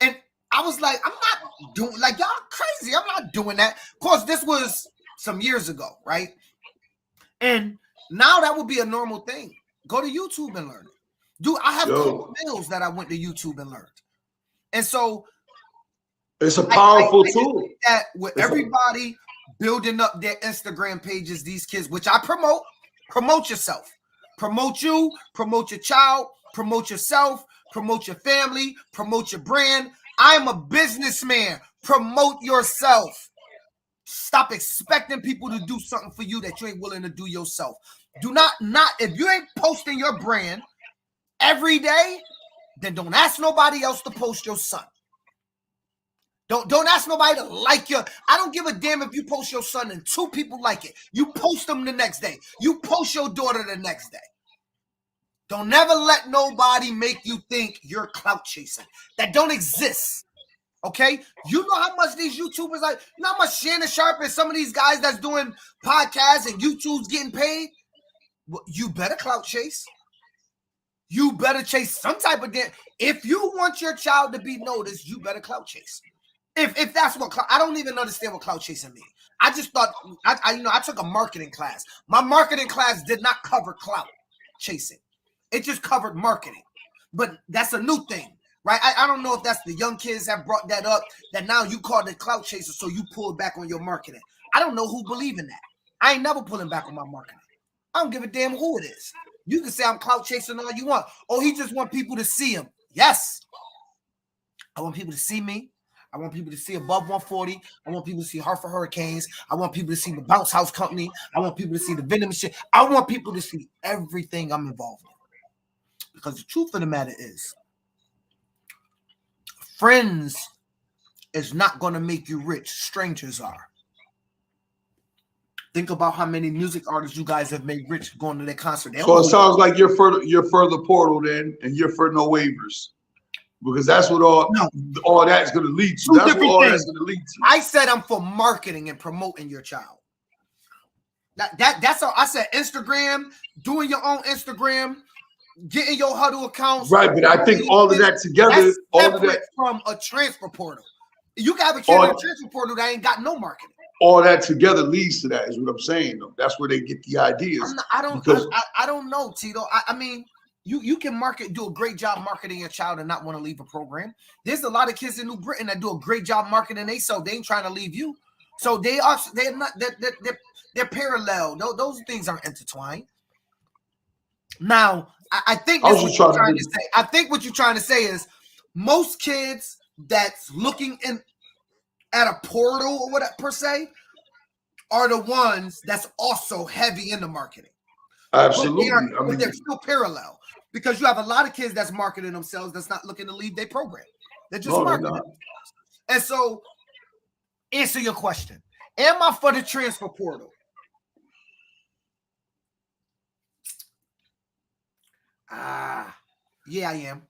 Speaker 1: And I was like, I'm not doing, like, y'all crazy. I'm not doing that. Of course, this was some years ago, right? And now that would be a normal thing. Go to YouTube and learn it. Dude, I have meals that I went to YouTube and learned. And so
Speaker 2: it's a powerful tool.
Speaker 1: That with everybody building up their Instagram pages, these kids, which I promote yourself. Promote you, promote your child, promote yourself, promote your family, promote your brand. I'm a businessman. Promote yourself. Stop expecting people to do something for you that you ain't willing to do yourself. Do not, if you ain't posting your brand every day, then don't ask nobody else to post your son. Don't ask nobody to like your. I don't give a damn if you post your son and 2 people like it. You post them the next day. You post your daughter the next day. Don't never let nobody make you think you're clout chasing. That don't exist. Okay? You know how much these YouTubers like, you know how much Shannon Sharp and some of these guys that's doing podcasts and YouTube's getting paid? Well, you better clout chase. You better chase some type of damn. If you want your child to be noticed, you better clout chase. If that's what I don't even understand what clout chasing means. I just thought I took a marketing class. My marketing class did not cover clout chasing. It just covered marketing. But that's a new thing, right? I don't know if that's the young kids that brought that up, that now you call it clout chaser, so you pull back on your marketing. I don't know who believe in that. I ain't never pulling back on my marketing. I don't give a damn who it is. You can say I'm clout chasing all you want. Oh, he just want people to see him. Yes. I want people to see me. I want people to see Above 140. I want people to see Hartford Hurricanes. I want people to see the Bounce House Company. I want people to see the vending machine. I want people to see everything I'm involved in. Because the truth of the matter is, friends is not going to make you rich. Strangers are. Think about how many music artists you guys have made rich going to their concert.
Speaker 2: So it sounds like you're for the portal then, and you're for no waivers. because that's what all that's going to lead to.
Speaker 1: Two
Speaker 2: That's what
Speaker 1: different
Speaker 2: all
Speaker 1: things.
Speaker 2: that's going to lead to.
Speaker 1: I said I'm for marketing and promoting your child. That's all I said. Instagram, doing your own Instagram, getting your huddle accounts.
Speaker 2: Right, but I think all of that together,
Speaker 1: that's
Speaker 2: all of
Speaker 1: separate
Speaker 2: that
Speaker 1: from a transfer portal. You can have a kid in a transfer portal that ain't got no marketing.
Speaker 2: All that together leads to that, is what I'm saying. Though that's where they get the ideas.
Speaker 1: I don't know, Tito. I mean, you can do a great job marketing your child and not want to leave a program. There's a lot of kids in New Britain that do a great job marketing themselves. They ain't trying to leave you. So they're parallel. Those things aren't intertwined. Now, I think this is what you're trying to say. I think what you're trying to say is most kids that's looking at a portal or whatever per se are the ones that's also heavy in the marketing.
Speaker 2: Absolutely.
Speaker 1: But they're still parallel, because you have a lot of kids that's marketing themselves that's not looking to leave their program. They're just marketing. And so, answer your question. Am I for the transfer portal? Yeah, I am.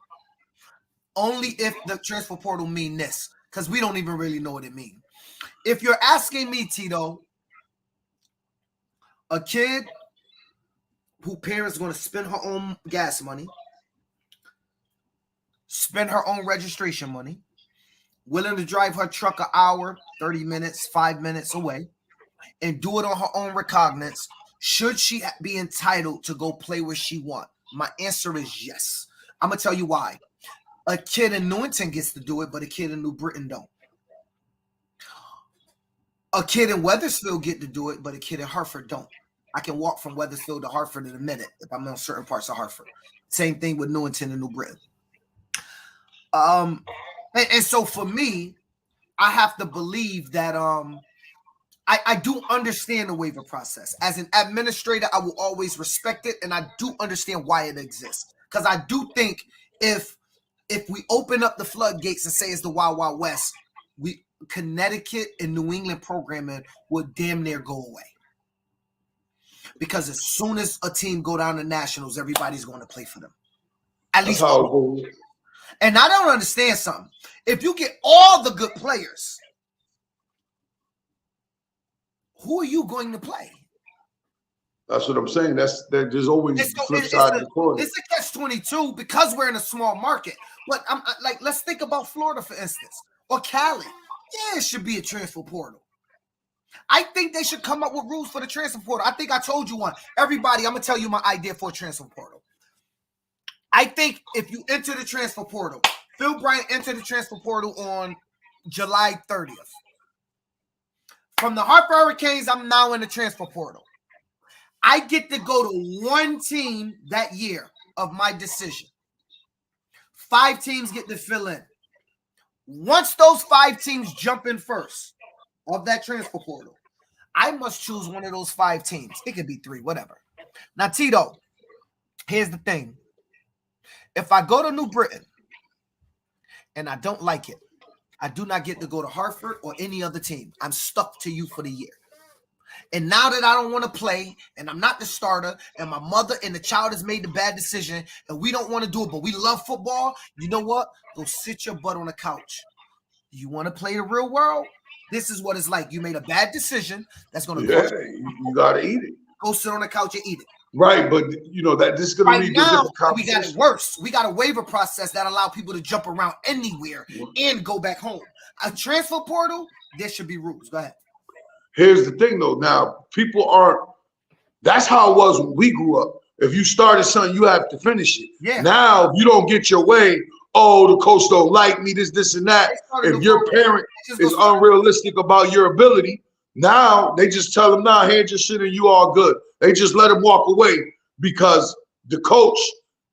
Speaker 1: Only if the transfer portal mean this, because we don't even really know what it means. If you're asking me, Tito, a kid who parents going to spend her own gas money, spend her own registration money, willing to drive her truck an hour, 30 minutes, 5 minutes away, and do it on her own recognizance, should she be entitled to go play where she wants? My answer is yes. I'm going to tell you why. A kid in Newington gets to do it, but a kid in New Britain don't. A kid in Wethersfield get to do it, but a kid in Hartford don't. I can walk from Wethersfield to Hartford in a minute if I'm in certain parts of Hartford. Same thing with Newington and New Britain. And so for me, I have to believe that I do understand the waiver process. As an administrator, I will always respect it, and I do understand why it exists. Because I do think if we open up the floodgates and say it's the Wild Wild West, Connecticut and New England programming would damn near go away. Because as soon as a team go down to nationals, everybody's going to play for them. At least. And I don't understand something. If you get all the good players, who are you going to play?
Speaker 2: That's what I'm saying. There's always the flip side of the coin.
Speaker 1: It's a catch-22 because we're in a small market. But I'm like, let's think about Florida, for instance, or Cali. Yeah, it should be a transfer portal. I think they should come up with rules for the transfer portal. I think I told you one. Everybody, I'm going to tell you my idea for a transfer portal. I think if you enter the transfer portal, Phil Bryant entered the transfer portal on July 30th. From the Hartford Hurricanes, I'm now in the transfer portal. I get to go to one team that year of my decision. 5 teams get to fill in. Once those 5 teams jump in first of that transfer portal, I must choose one of those 5 teams. It could be 3, whatever. Now, Tito, here's the thing. If I go to New Britain and I don't like it, I do not get to go to Hartford or any other team. I'm stuck to you for the year. And now that I don't want to play and I'm not the starter and my mother and the child has made the bad decision and we don't want to do it, but we love football, you know what? Go sit your butt on the couch. You want to play the real world? This is what it's like. You made a bad decision. That's going to
Speaker 2: you got to eat it.
Speaker 1: Go sit on the couch and eat it.
Speaker 2: Right, but you know that this is going to lead to different conversations.
Speaker 1: We got it worse. We got a waiver process that allow people to jump around anywhere and go back home. A transfer portal, there should be rules. Go ahead.
Speaker 2: Here's the thing, though. Now, people aren't. That's how it was when we grew up. If you started something, you have to finish it.
Speaker 1: Yeah.
Speaker 2: Now, if you don't get your way, oh, the coach don't like me, this, and that. If your parent is unrealistic about your ability, now they just tell them, nah, hand your shit and you all good. They just let him walk away because the coach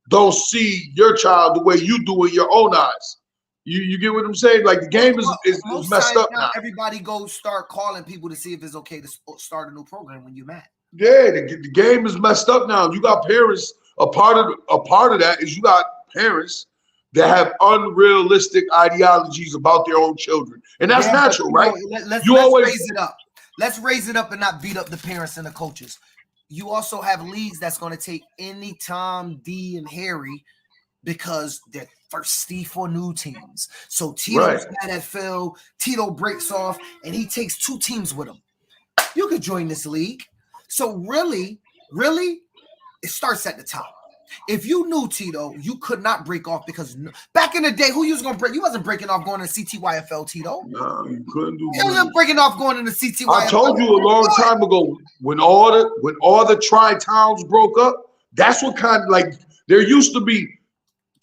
Speaker 2: don't see your child the way you do in your own eyes. You get what I'm saying? Like the game is messed up now.
Speaker 1: Everybody go start calling people to see if it's okay to start a new program when you're mad.
Speaker 2: Yeah, the game is messed up now. You got parents. A part of that is you got parents that have unrealistic ideologies about their own children, and that's natural, right?
Speaker 1: Let's raise it up. Let's raise it up and not beat up the parents and the coaches. You also have leagues that's going to take any Tom, D, and Harry because they're thirsty for new teams. So Tito's mad at Phil. Tito breaks off, and he takes 2 teams with him. You could join this league. So really, it starts at the top. If you knew Tito, you could not break off because back in the day, who you was gonna break? You wasn't breaking off going to CTYFL, Tito.
Speaker 2: No, you couldn't do.
Speaker 1: You wasn't breaking off going into CTYFL.
Speaker 2: I told you a long time ago when all the tri-towns broke up. That's what kind of like there used to be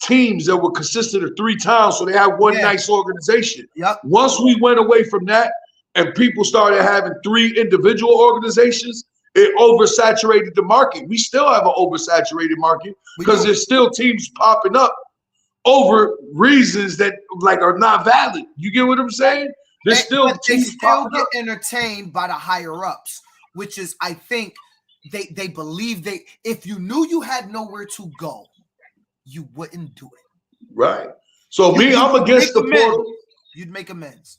Speaker 2: teams that were consisted of 3 towns, so they had one nice organization.
Speaker 1: Yep.
Speaker 2: Once we went away from that, and people started having 3 individual organizations, it oversaturated the market. We still have an oversaturated market because there's still teams popping up over reasons that like are not valid. You get what I'm saying? There's still teams popping up.
Speaker 1: Entertained by the higher ups, which is I think they believe if you knew you had nowhere to go, you wouldn't do it.
Speaker 2: Right. So I'm against the portal.
Speaker 1: You'd make amends.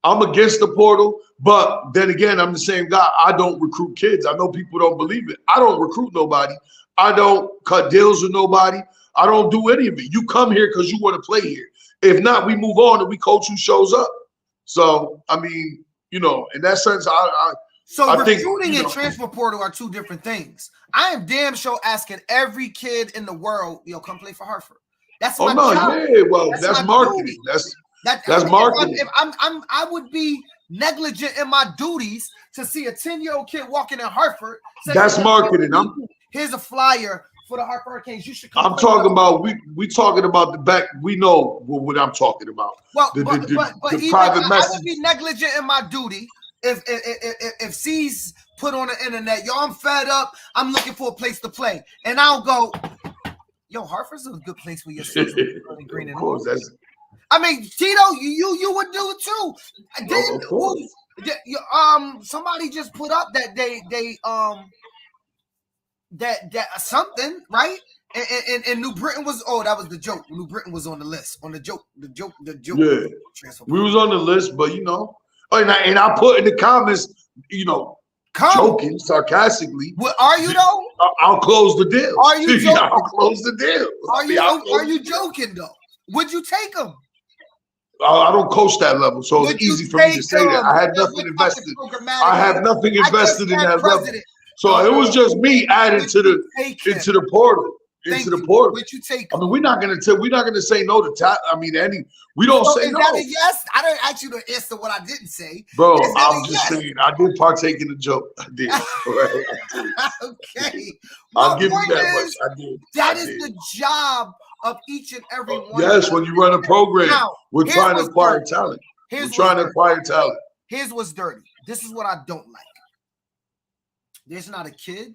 Speaker 2: I'm against the portal, but then again, I'm the same guy. I don't recruit kids. I know people don't believe it. I don't recruit nobody. I don't cut deals with nobody. I don't do any of it. You come here because you want to play here. If not, we move on and we coach who shows up. So, I mean, in that sense, I think
Speaker 1: recruiting and transfer portal are 2 different things. I am damn sure asking every kid in the world, come play for Hartford. That's my job.
Speaker 2: Yeah, well, that's marketing.
Speaker 1: Duty.
Speaker 2: That's marketing.
Speaker 1: I would be negligent in my duties to see a 10-year-old kid walking in Hartford.
Speaker 2: That's marketing.
Speaker 1: Here's a flyer for the Hartford Hurricanes. You should come.
Speaker 2: I'm talking about we talking about the back. We know what I'm talking about.
Speaker 1: Well,
Speaker 2: the
Speaker 1: even
Speaker 2: private message.
Speaker 1: I would be negligent in my duty if C's put on the internet. Yo, I'm fed up. I'm looking for a place to play, and I'll go. Yo, Hartford's a good place for your son. Green and orange. I mean, Tito, you would do it too. Somebody just put up that they that something, right? And New Britain was that was the joke. New Britain was on the list. On the joke.
Speaker 2: Yeah, we was on the list, but and I put in the comments, joking sarcastically.
Speaker 1: What are you though?
Speaker 2: I'll close the deal.
Speaker 1: Are you joking?
Speaker 2: I'll close the deal.
Speaker 1: Are you joking though? Would you take them?
Speaker 2: I don't coach that level, so it's easy for me to say that. I had nothing invested. I have nothing invested in that level. So it was just me adding into the portal.
Speaker 1: Would you take?
Speaker 2: I mean, we're not gonna say no to we don't say no.
Speaker 1: Is that a yes? I didn't ask you to answer what I didn't say.
Speaker 2: Bro, I'm just saying I did partake in the joke. I did. Right?
Speaker 1: Okay.
Speaker 2: I'll give you that much. I did.
Speaker 1: That is the job of each and every one.
Speaker 2: Yes, when you run a program, we're trying to acquire talent. We're trying to acquire talent.
Speaker 1: Here's what's dirty. This is what I don't like. There's not a kid.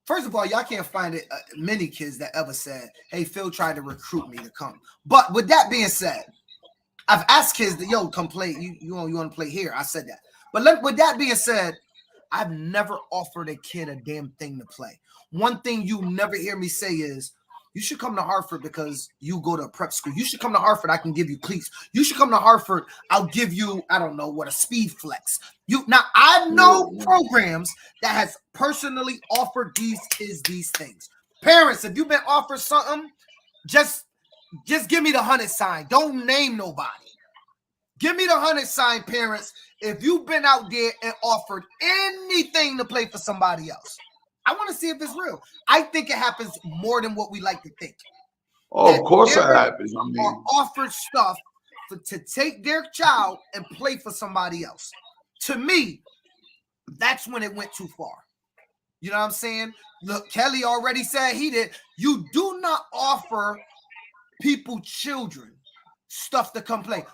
Speaker 1: First of all, y'all can't find many kids that ever said, hey, Phil tried to recruit me to come. But with that being said, I've asked kids that, come play. You want to play here. I said that. But with that being said, I've never offered a kid a damn thing to play. One thing you never hear me say is, you should come to Hartford because you go to a prep school. You should come to Hartford. I can give you cleats. You should come to Hartford. I'll give you, I don't know what, a speed flex. Now I know programs that has personally offered these kids these things. Parents, if you've been offered something, just give me the 100 sign. Don't name nobody. Give me the 100 sign, parents. If you've been out there and offered anything to play for somebody else. I want to see if it's real. I think it happens more than what we like to think.
Speaker 2: Oh, of course that happens. I mean,
Speaker 1: are offered stuff to take their child and play for somebody else. To me, that's when it went too far. You know what I'm saying? Look, Kelly already said he did. You do not offer children stuff to come play.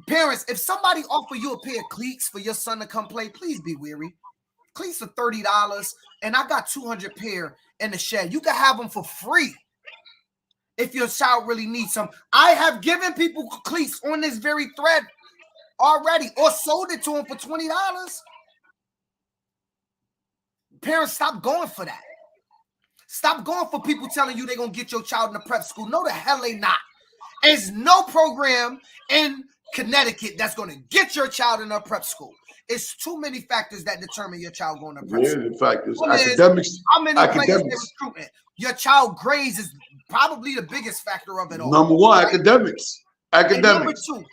Speaker 1: Parents, if somebody offer you a pair of cleats for your son to come play, please be wary. Cleats for $30, and I got 200 pair in the shed. You can have them for free if your child really needs some. I have given people cleats on this very thread already, or sold it to them for $20. Parents, stop going for that. Stop going for people telling you they're gonna get your child in a prep school. No, the hell they not. There's no program in Connecticut that's gonna get your child in a prep school. It's too many factors that determine your child going to prep school.
Speaker 2: The factors. Academics.
Speaker 1: How many players they're recruiting? Your child grades is probably the biggest factor of it all.
Speaker 2: Number one,
Speaker 1: right?
Speaker 2: academics.
Speaker 1: And number two,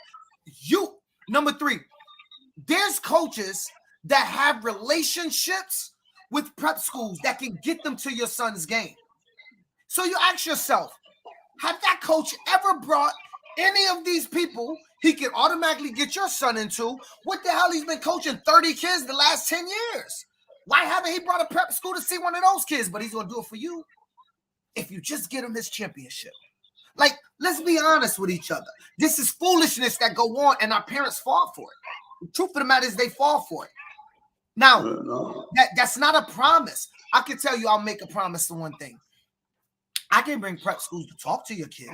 Speaker 1: number three, there's coaches that have relationships with prep schools that can get them to your son's game. So you ask yourself, have that coach ever brought any of these people he can automatically get your son into? What the hell? He's been coaching 30 kids the last 10 years. Why haven't he brought a prep school to see one of those kids? But he's going to do it for you if you just get him this championship. Like, let's be honest with each other. This is foolishness that go on, and our parents fall for it. The truth of the matter is they fall for it. Now, that's not a promise. I can tell you I'll make a promise to one thing. I can bring prep schools to talk to your kid,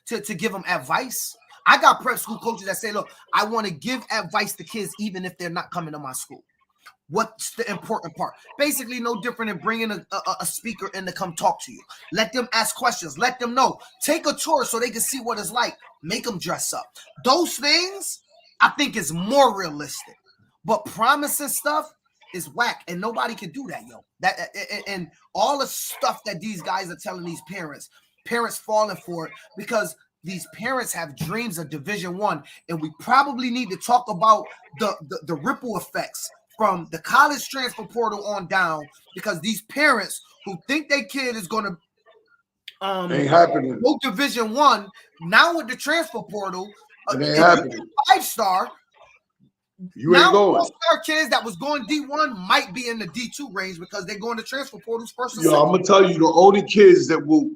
Speaker 1: to give them advice. I got prep school coaches that say, look, I want to give advice to kids even if they're not coming to my school. What's the important part? Basically, no different than bringing a speaker in to come talk to you. Let them ask questions. Let them know. Take a tour so they can see what it's like. Make them dress up. Those things, I think, is more realistic. But promising stuff is whack, and nobody can do that, yo. And all the stuff that these guys are telling these parents falling for it because these parents have dreams of Division I, and we probably need to talk about the ripple effects from the college transfer portal on down, because these parents who think their kid is going to
Speaker 2: ain't happening.
Speaker 1: Go Division I, now with the transfer portal,
Speaker 2: it ain't happening.
Speaker 1: 5-star.
Speaker 2: You ain't going.
Speaker 1: 4-star kids that was going D1 might be in the D2 range because they're going to transfer portals first.
Speaker 2: Yo, I'm gonna tell you, the only kids that will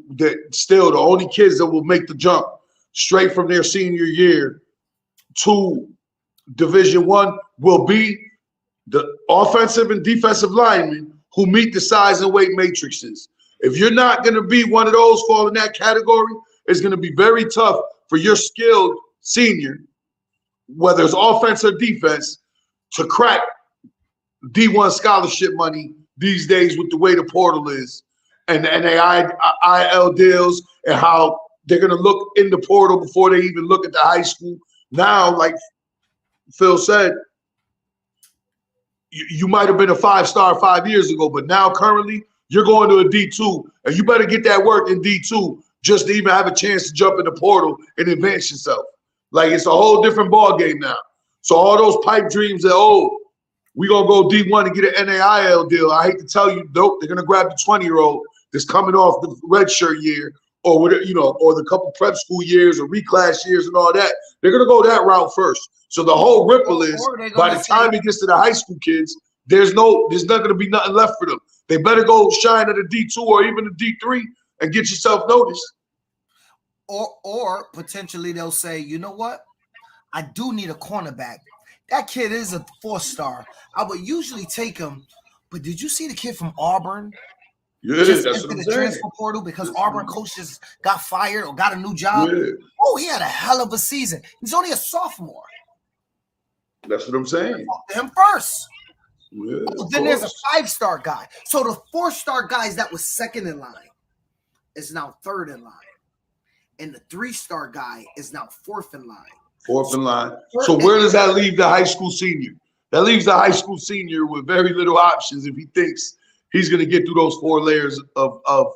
Speaker 2: make the jump straight from their senior year to Division I will be the offensive and defensive linemen who meet the size and weight matrices. If you're not going to be one of those fall in that category, it's going to be very tough for your skilled senior, whether it's offense or defense, to crack D1 scholarship money these days with the way the portal is and the IL deals and how they're going to look in the portal before they even look at the high school. Now, like Phil said, you might have been a 5-star 5 years ago, but now currently you're going to a D2, and you better get that work in D2 just to even have a chance to jump in the portal and advance yourself. Like, it's a whole different ball game now. So all those pipe dreams that, we're going to go D1 and get an NAIL deal, I hate to tell you, nope, they're going to grab the 20-year-old that's coming off the redshirt year or whatever, or the couple prep school years or reclass years and all that. They're going to go that route first. So the whole ripple is, by the time it gets to the high school kids, there's not going to be nothing left for them. They better go shine at a D2 or even a D3 and get yourself noticed.
Speaker 1: Or potentially they'll say, you know what? I do need a cornerback. That kid is a 4-star. I would usually take him, but did you see the kid from Auburn?
Speaker 2: Yeah,
Speaker 1: just
Speaker 2: that's
Speaker 1: into
Speaker 2: what I'm
Speaker 1: the
Speaker 2: saying.
Speaker 1: transfer portal because Auburn coach just got fired or got a new job.
Speaker 2: Yeah.
Speaker 1: Oh, he had a hell of a season. He's only a sophomore.
Speaker 2: That's what I'm saying.
Speaker 1: Talk to him first.
Speaker 2: Yeah,
Speaker 1: Then there's a 5-star guy. So the 4-star guys that was second in line is now third in line. And the 3-star guy is now fourth in line.
Speaker 2: Fourth in line. So where does that leave the high school senior? That leaves the high school senior with very little options if he thinks he's going to get through those 4 layers of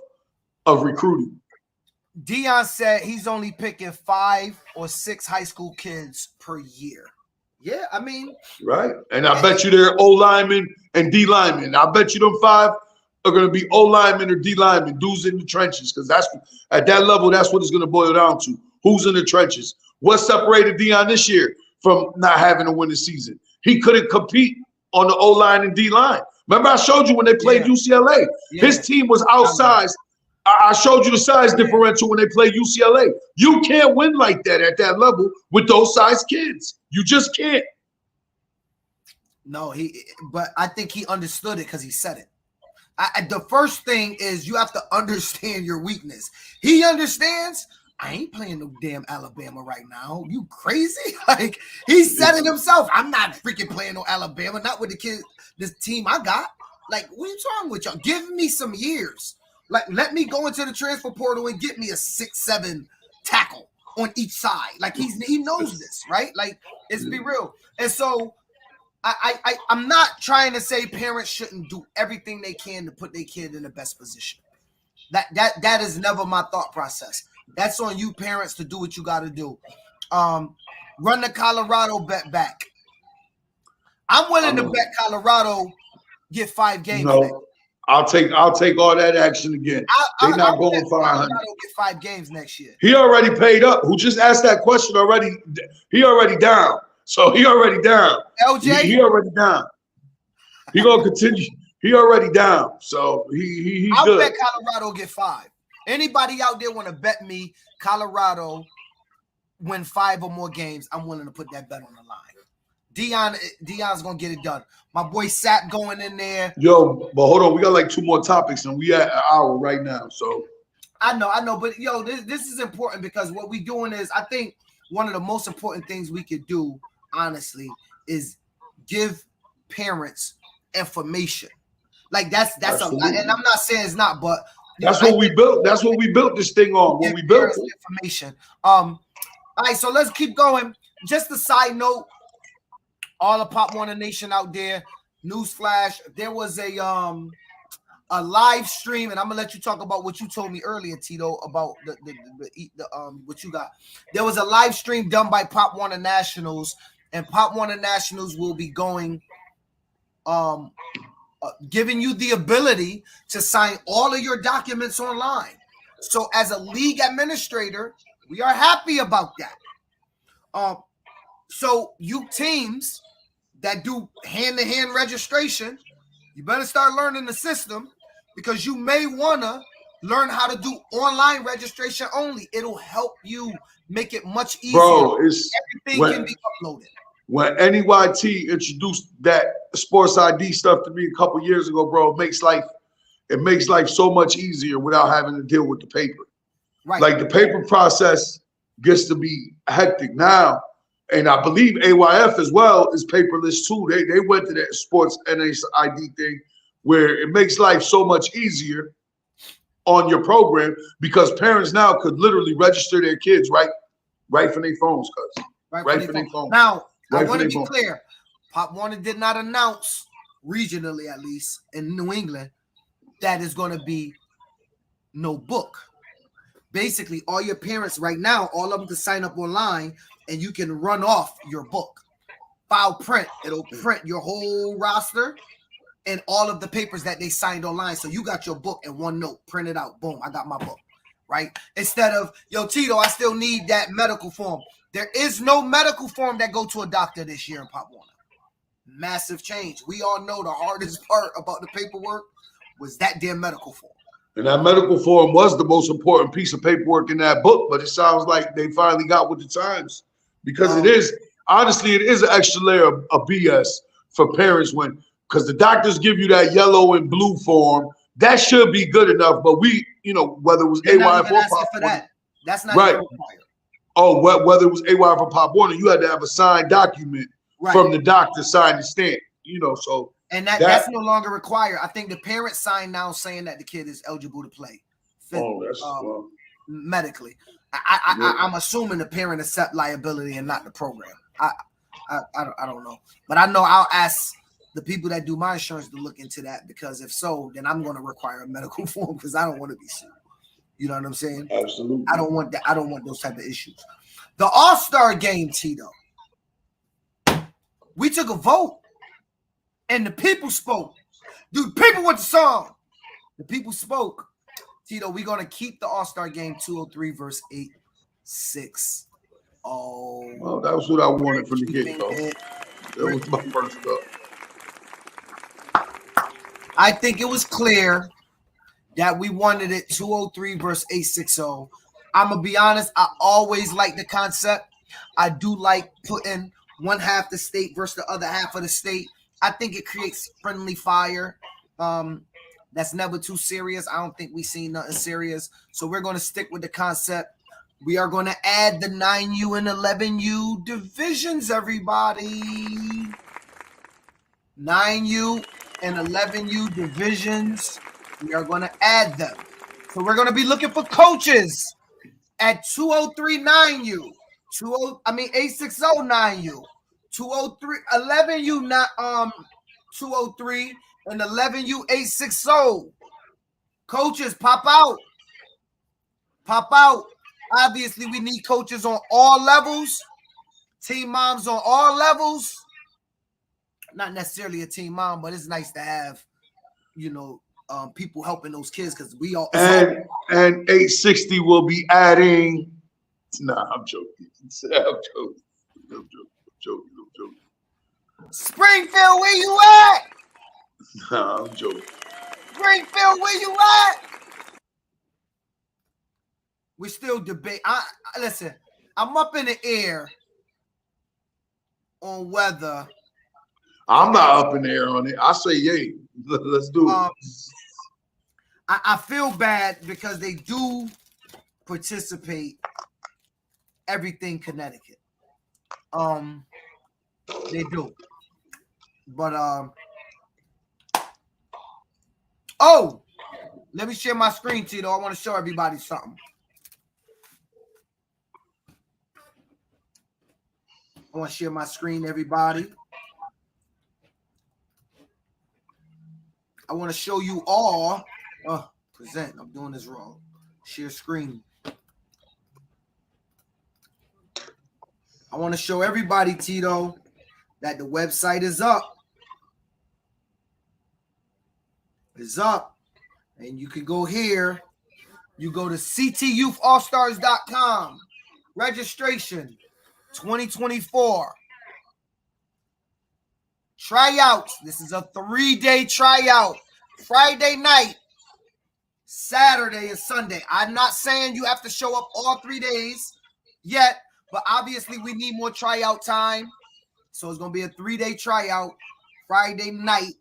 Speaker 2: recruiting.
Speaker 1: Deion said he's only picking 5 or 6 high school kids per year. Yeah, I mean.
Speaker 2: Right. And I bet you they're O linemen and D linemen. I bet you them 5 are going to be O linemen or D linemen, dudes in the trenches, because that's at that level, that's what it's going to boil down to. Who's in the trenches? What separated Deion this year from not having a winning season? He couldn't compete on the O line and D line. Remember, I showed you when they played UCLA. Yeah. His team was outsized. I showed you the size differential when they played UCLA. You can't win like that at that level with those size kids. You just can't.
Speaker 1: No, but I think he understood it because he said it. The first thing is you have to understand your weakness. He understands. I ain't playing no damn Alabama right now. You crazy? Like, he said it himself. I'm not freaking playing no Alabama, not with the kid, this team I got. Like, what are you talking with y'all? Give me some years. Like, let me go into the transfer portal and get me a 6'7" tackle on each side. Like, he knows this, right? Like, let's be real. And so I'm not trying to say parents shouldn't do everything they can to put their kid in the best position. That is never my thought process. That's on you parents to do what you got to do. Run the Colorado bet back. I'm willing to bet Colorado get 5 games.
Speaker 2: No, I'll take all that action again. They're not going 500.
Speaker 1: Colorado get 5 games next year.
Speaker 2: He already paid up. Who just asked that question already? He already down. So he already down.
Speaker 1: LJ,
Speaker 2: he already down. He gonna continue. He already down. So he
Speaker 1: I'll
Speaker 2: good.
Speaker 1: bet Colorado get 5. Anybody out there want to bet me Colorado win 5 or more games? I'm willing to put that bet on the line. Deion's gonna get it done. My boy Sap going in there.
Speaker 2: Yo, but hold on, we got like 2 more topics, and we at an hour right now. So
Speaker 1: I know, but yo, this is important because what we doing is, I think one of the most important things we could do, honestly, is give parents information. Like that's
Speaker 2: Absolutely.
Speaker 1: and I'm not saying it's not, but
Speaker 2: that's what we built. That's what we built this thing on. When we built it.
Speaker 1: Information. All right, so let's keep going. Just a side note, all the Pop Warner Nation out there, newsflash, there was a live stream, and I'm gonna let you talk about what you told me earlier, Tito, about the what you got. There was a live stream done by Pop Warner Nationals, and Pop Warner Nationals will be going giving you the ability to sign all of your documents online. So as a league administrator, we are happy about that. So you teams that do hand-to-hand registration, you better start learning the system, because you may want to learn how to do online registration only. It'll help you make it much easier.
Speaker 2: Bro,
Speaker 1: everything can be uploaded.
Speaker 2: When NEYT introduced that sports ID stuff to me a couple years ago, bro, it makes life so much easier without having to deal with the paper.
Speaker 1: Right.
Speaker 2: Like the paper process gets to be hectic now. And I believe AYF as well is paperless too. They went to that sports NID thing where it makes life so much easier on your program, because parents now could literally register their kids right from their phones, cuz. Right from their phone.
Speaker 1: Now, I want to be clear. Pop Warner did not announce, regionally at least, in New England, that is going to be no book. Basically, all your parents right now, all of them to sign up online, and you can run off your book. File print. It'll print your whole roster and all of the papers that they signed online. So you got your book in one note, print it out. Boom, I got my book, right? Instead of, yo, Tito, I still need that medical form. There is no medical form that go to a doctor this year in Pop Warner. Massive change. We all know the hardest part about the paperwork was that damn medical form.
Speaker 2: And that medical form was the most important piece of paperwork in that book, but it sounds like they finally got with the times, because it is, honestly, it is an extra layer of BS for parents because the doctors give you that yellow and blue form. That should be good enough, but we, whether it was AYF or Pop Warner.
Speaker 1: That's not even required.
Speaker 2: Oh, whether it was AYF or Pop Warner, you had to have a signed document from the doctor, signed and stamped, so.
Speaker 1: And that's no longer required. I think the parents sign now saying that the kid is eligible to play. Medically. I'm assuming the parent accept liability and not the program. I don't know. But I know I'll ask the people that do my insurance to look into that, because if so, then I'm going to require a medical form, because I don't want to be sued. You know what I'm saying?
Speaker 2: Absolutely.
Speaker 1: I don't want that. I don't want those type of issues. The All-Star game, Tito. We took a vote, and the people spoke. Dude, people want the song. The people spoke. Tito, we're going to keep the All-Star game 203 verse 860.
Speaker 2: Well, that was what I wanted from the get-go. That was my first up.
Speaker 1: I think it was clear that we wanted it 203 verse 860. I'm going to be honest, I always like the concept. I do like putting one half the state versus the other half of the state. I think it creates friendly fire. That's never too serious. I don't think we've seen nothing serious. So we're going to stick with the concept. We are going to add the 9U and 11U divisions, everybody. 9U and 11U divisions. We are going to add them. So we're going to be looking for coaches at 203 9U. 860 9U. 203 11U 203 and 11U 860. Coaches, pop out. Pop out. Obviously, we need coaches on all levels. Team moms on all levels. Not necessarily a team mom, but it's nice to have, people helping those kids because we all.
Speaker 2: And 860 will be adding. Nah, I'm joking. I'm joking.
Speaker 1: Springfield, where you at?
Speaker 2: Nah, I'm joking.
Speaker 1: Springfield, where you at? We still debate. Listen, I'm up in the air on whether.
Speaker 2: I'm not up in the air on it. I say yay. Let's do it.
Speaker 1: I feel bad because they do participate everything Connecticut. They do. But let me share my screen, Tito. I want to show everybody something. I want to share my screen, everybody. I want to show you all. Present. I'm doing this wrong. Share screen. I want to show everybody, Tito, that the website is up. It's up. And you can go here. You go to ctyoutallstars.com. Registration 2024. Tryouts. This is a 3-day tryout. Friday night, Saturday, and Sunday. I'm not saying you have to show up all 3 days yet, but obviously we need more tryout time. So it's going to be a 3-day tryout. Friday night,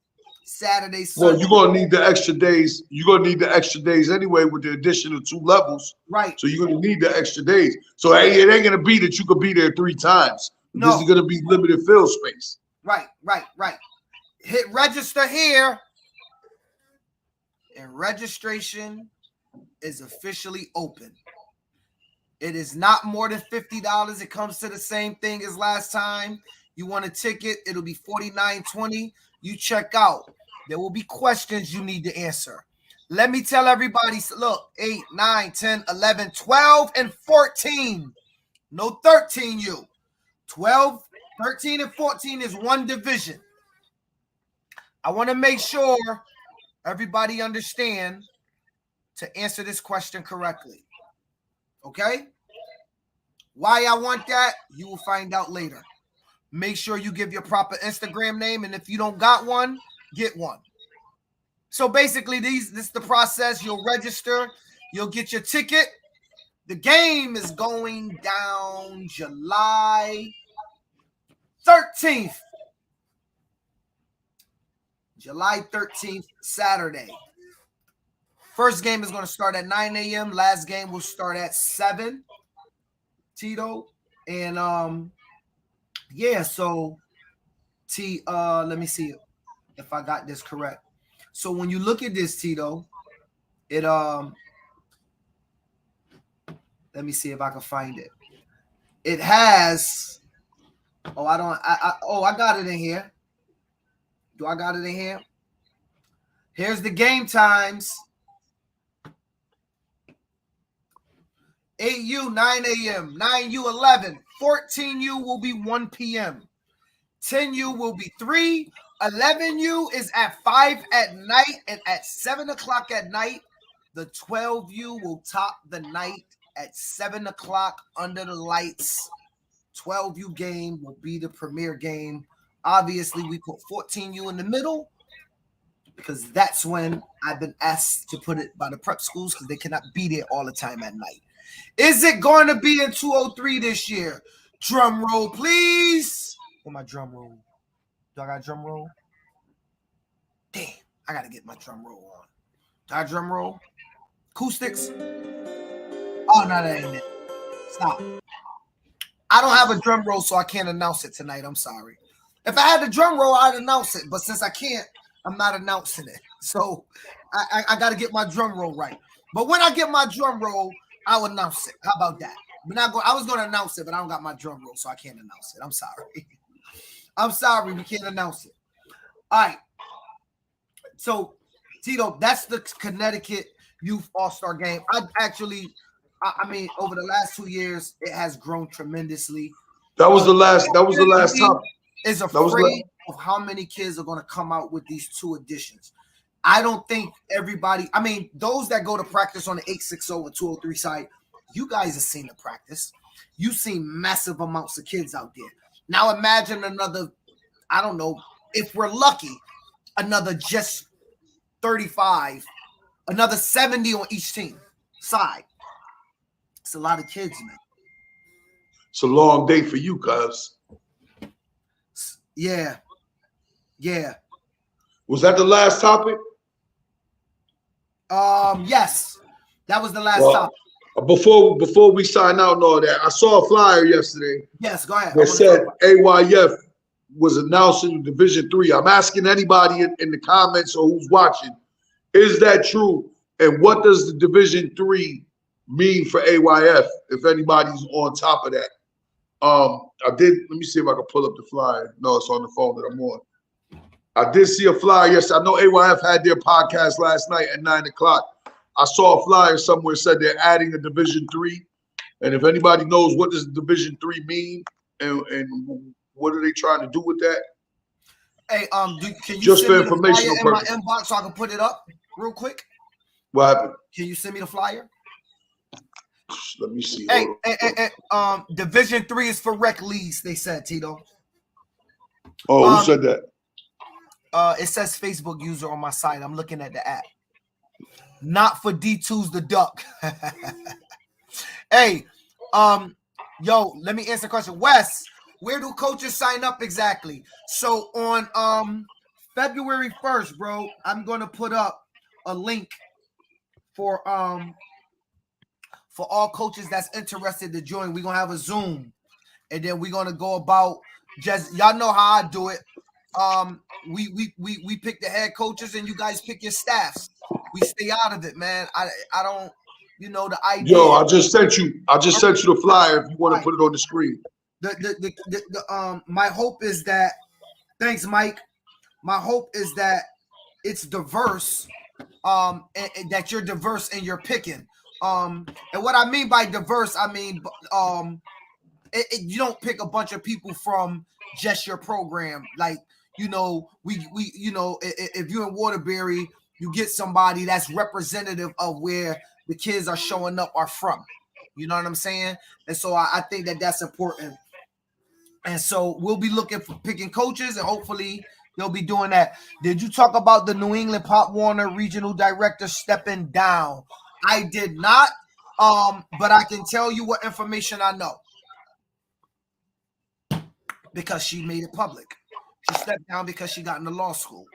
Speaker 1: Saturday, Sunday.
Speaker 2: Well, you're going to need the extra days. You're going to need the extra days anyway with the addition of 2 levels.
Speaker 1: Right.
Speaker 2: So you're going to need the extra days. So it ain't going to be that you could be there 3 times.
Speaker 1: No.
Speaker 2: This is going to be limited field space.
Speaker 1: Right. Hit register here. And registration is officially open. It is not more than $50. It comes to the same thing as last time. You want a ticket, it'll be $49.20. You check out. There will be questions you need to answer. Let me tell everybody, look, 8, 9, 10, 11, 12, and 14. No 13U. 12, 13, and 14 is one division. I want to make sure everybody understand to answer this question correctly. Okay? Why I want that, you will find out later. Make sure you give your proper Instagram name, and if you don't got one, get one. So basically, this is the process. You'll register. You'll get your ticket. The game is going down July 13th. July 13th, Saturday. First game is going to start at 9 a.m. Last game will start at 7. Tito. And yeah, so let me see if I got this correct. So when you look at this, Tito, it let me see if I can find it. It has I got it in here. Do I got it in here? Here's the game times. 8U, 9 a.m., 9U, 11, 14U will be 1 p.m., 10U will be 3, 11U is at 5 at night, and at 7 o'clock at night, the 12U will top the night at 7 o'clock under the lights. 12U game will be the premier game. Obviously, we put 14U in the middle because that's when I've been asked to put it by the prep schools because they cannot be there all the time at night. Is it going to be in 203 this year? Drum roll, please. Where my drum roll? Do I got a drum roll? Damn, I got to get my drum roll on. Do I drum roll? Acoustics? Oh, no, that ain't it. Stop. I don't have a drum roll, so I can't announce it tonight. I'm sorry. If I had the drum roll, I'd announce it. But since I can't, I'm not announcing it. So I got to get my drum roll right. But when I get my drum roll, I'll announce it. How about that? I was going to announce it, but I don't got my drum roll, so I can't announce it. I'm sorry. I'm sorry. We can't announce it. All right. So, Tito, that's the Connecticut. youth all-star game. I mean, over the last 2 years, it has grown tremendously.
Speaker 2: That was the last. That was the last time.
Speaker 1: Is afraid of how many kids are going to come out with these 2 additions. I don't think everybody. I mean, those that go to practice on the 860 and 203 side, you guys have seen the practice. You've seen massive amounts of kids out there. Now imagine another. I don't know if we're lucky, another just 35, another 70 on each team side. It's a lot of kids, man.
Speaker 2: It's a long day for you, cuz.
Speaker 1: Yeah.
Speaker 2: Was that the last topic?
Speaker 1: Yes, that was the last topic.
Speaker 2: Before we sign out and all that, I saw a flyer yesterday.
Speaker 1: Yes, go ahead.
Speaker 2: That said AYF was announcing Division III. I'm asking anybody in the comments or who's watching, is that true? And what does the Division III mean for AYF? If anybody's on top of that, let me see if I can pull up the flyer. No, it's on the phone that I'm on. I did see a flyer. Yes, I know AYF had their podcast last night at 9 o'clock. I saw a flyer somewhere said they're adding a Division III. And if anybody knows what does Division III mean and what are they trying to do with that?
Speaker 1: Hey, can you
Speaker 2: just
Speaker 1: send
Speaker 2: for
Speaker 1: me
Speaker 2: informational
Speaker 1: the flyer
Speaker 2: purposes
Speaker 1: in my inbox so I can put it up real quick?
Speaker 2: What happened?
Speaker 1: Can you send me the flyer?
Speaker 2: Let me see.
Speaker 1: Hey, Division III is for rec leagues, they said, Tito.
Speaker 2: Oh, who said that?
Speaker 1: It says Facebook user on my site. I'm looking at the app. Not for D2's the duck. Hey, yo, let me answer the question. Wes, where do coaches sign up exactly? So on February 1st, bro, I'm gonna put up a link for all coaches that's interested to join. We're gonna have a Zoom, and then we're gonna go about just y'all know how I do it. We pick the head coaches and you guys pick your staffs. We stay out of it, man. I don't, the idea.
Speaker 2: Yo, I just sent you the flyer if you want to put it on the screen.
Speaker 1: My hope is that, thanks, Mike. My hope is that it's diverse, and that you're diverse in your picking. And what I mean by diverse, I mean, you don't pick a bunch of people from just your program. Like, if you're in Waterbury, you get somebody that's representative of where the kids are showing up are from. You know what I'm saying? And so I think that that's important. And so we'll be looking for picking coaches, and hopefully they'll be doing that. Did you talk about the New England Pop Warner regional director stepping down? I did not, but I can tell you what information I know because she made it public. She stepped down because she got into law school.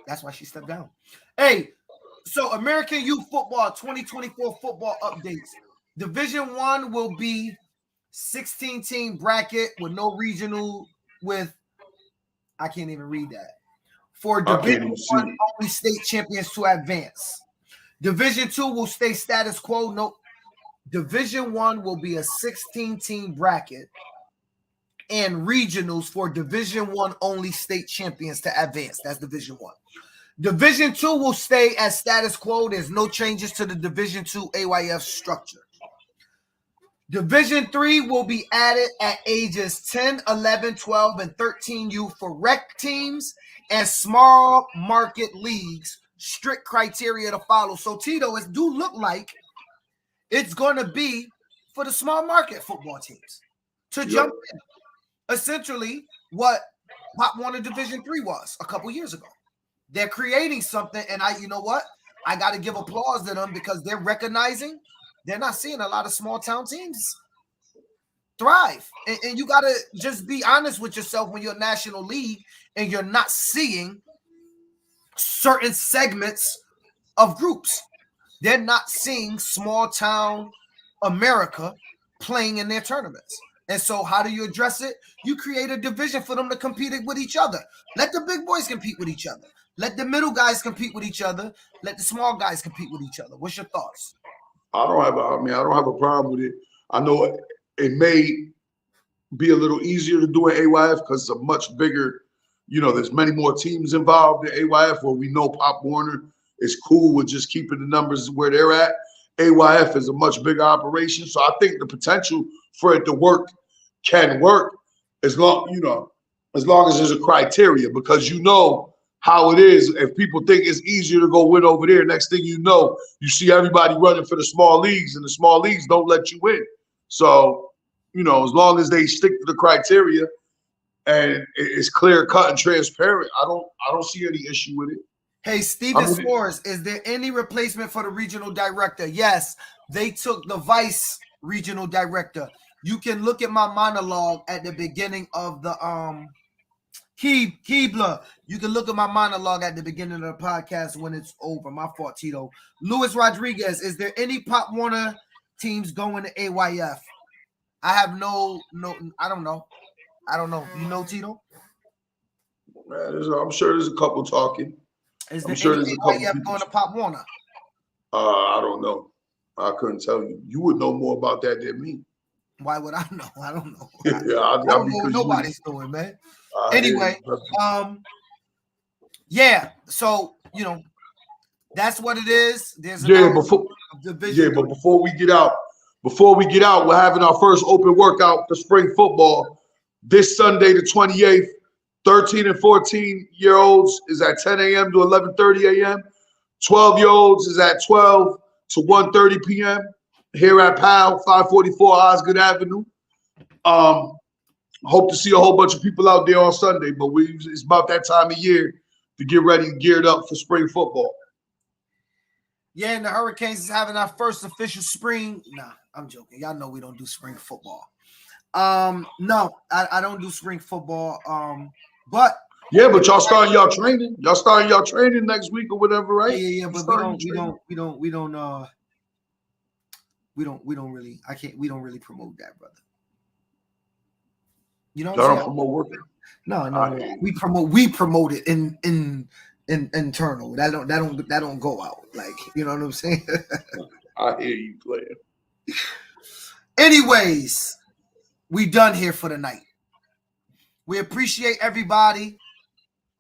Speaker 1: That's why she stepped down. Hey, so American Youth Football 2024 football updates. Division 1 will be 16-team bracket with no regional I can't even read that. For Division 1, only state champions to advance. Division 2 will stay status quo. No, Division 1 will be a 16-team bracket and regionals for Division 1 only state champions to advance. That's Division 1. Division 2 will stay as status quo. There's no changes to the Division 2 AYF structure. Division 3 will be added at ages 10, 11, 12, and 13 youth for rec teams and small market leagues. Strict criteria to follow. So, Tito, it do look like it's going to be for the small market football teams to jump in. Essentially, what Pop Warner Division 3 was a couple years ago. They're creating something, and I got to give applause to them because they're recognizing they're not seeing a lot of small town teams thrive. And you got to just be honest with yourself when you're a national league and you're not seeing certain segments of groups. They're not seeing small town America playing in their tournaments. And so how do you address it? You create a division for them to compete with each other. Let the big boys compete with each other. Let the middle guys compete with each other. Let the small guys compete with each other. What's your thoughts?
Speaker 2: I don't have a problem with it. I know it may be a little easier to do in AYF because it's a much bigger, there's many more teams involved in AYF where we know Pop Warner is cool with just keeping the numbers where they're at. AYF is a much bigger operation, so I think the potential for it to work can work as long as there's a criteria, because you know how it is. If people think it's easier to go win over there, next thing you know, you see everybody running for the small leagues, and the small leagues don't let you win. So, as long as they stick to the criteria and it's clear cut and transparent, I don't see any issue with it.
Speaker 1: Hey, Steven S'mores, is there any replacement for the regional director? Yes, they took the vice regional director. You can look at my monologue at the beginning of the Keebler. You can look at my monologue at the beginning of the podcast when it's over. My fault, Tito. Luis Rodriguez, is there any Pop Warner teams going to AYF? I have no, I don't know. You know, Tito?
Speaker 2: Man, I'm sure there's a couple talking.
Speaker 1: Is there any AYF going to Pop Warner?
Speaker 2: I don't know. I couldn't tell you. You would know more about that than me.
Speaker 1: Why would I know? I don't know.
Speaker 2: I
Speaker 1: don't know what nobody's doing, man. Anyway, yeah. So that's what it is. There's
Speaker 2: but before we get out, we're having our first open workout for spring football this Sunday, the 28th. 13 and 14-year-olds is at 10 a.m. to 11:30 a.m. 12-year-olds is at 12 to 1:30 p.m. here at PAL, 544 Osgood Avenue. Hope to see a whole bunch of people out there on Sunday, but it's about that time of year to get ready, geared up for spring football.
Speaker 1: Yeah, and the Hurricanes is having our first official spring. Nah, I'm joking. Y'all know we don't do spring football. No, I don't do spring football. But
Speaker 2: but y'all starting y'all training. Y'all starting y'all training next week or whatever, right?
Speaker 1: Yeah. But we don't really promote that, brother. You know what I'm saying?
Speaker 2: Promote working.
Speaker 1: No. We promote it in internal. That don't go out. Like, you know what I'm saying?
Speaker 2: I hear you playing.
Speaker 1: Anyways, we done here for the night. We appreciate everybody.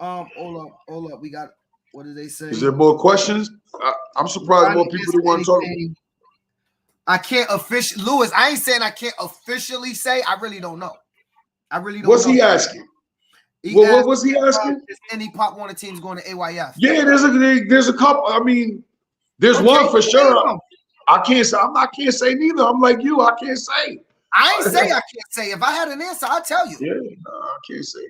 Speaker 1: Hold up. We got, what did they say?
Speaker 2: Is there more questions? I'm surprised more people don't want to talk.
Speaker 1: I can't officially, Lewis, I ain't saying I can't officially say. I really don't know.
Speaker 2: What's he asking? What was he asking?
Speaker 1: Is any Pop Warner teams going to AYF?
Speaker 2: Yeah, there's a couple. I mean, there's one for sure. I can't say neither. I'm like you. I can't say.
Speaker 1: I ain't say I can't say. If I had an answer, I'd tell you.
Speaker 2: Yeah, I can't say.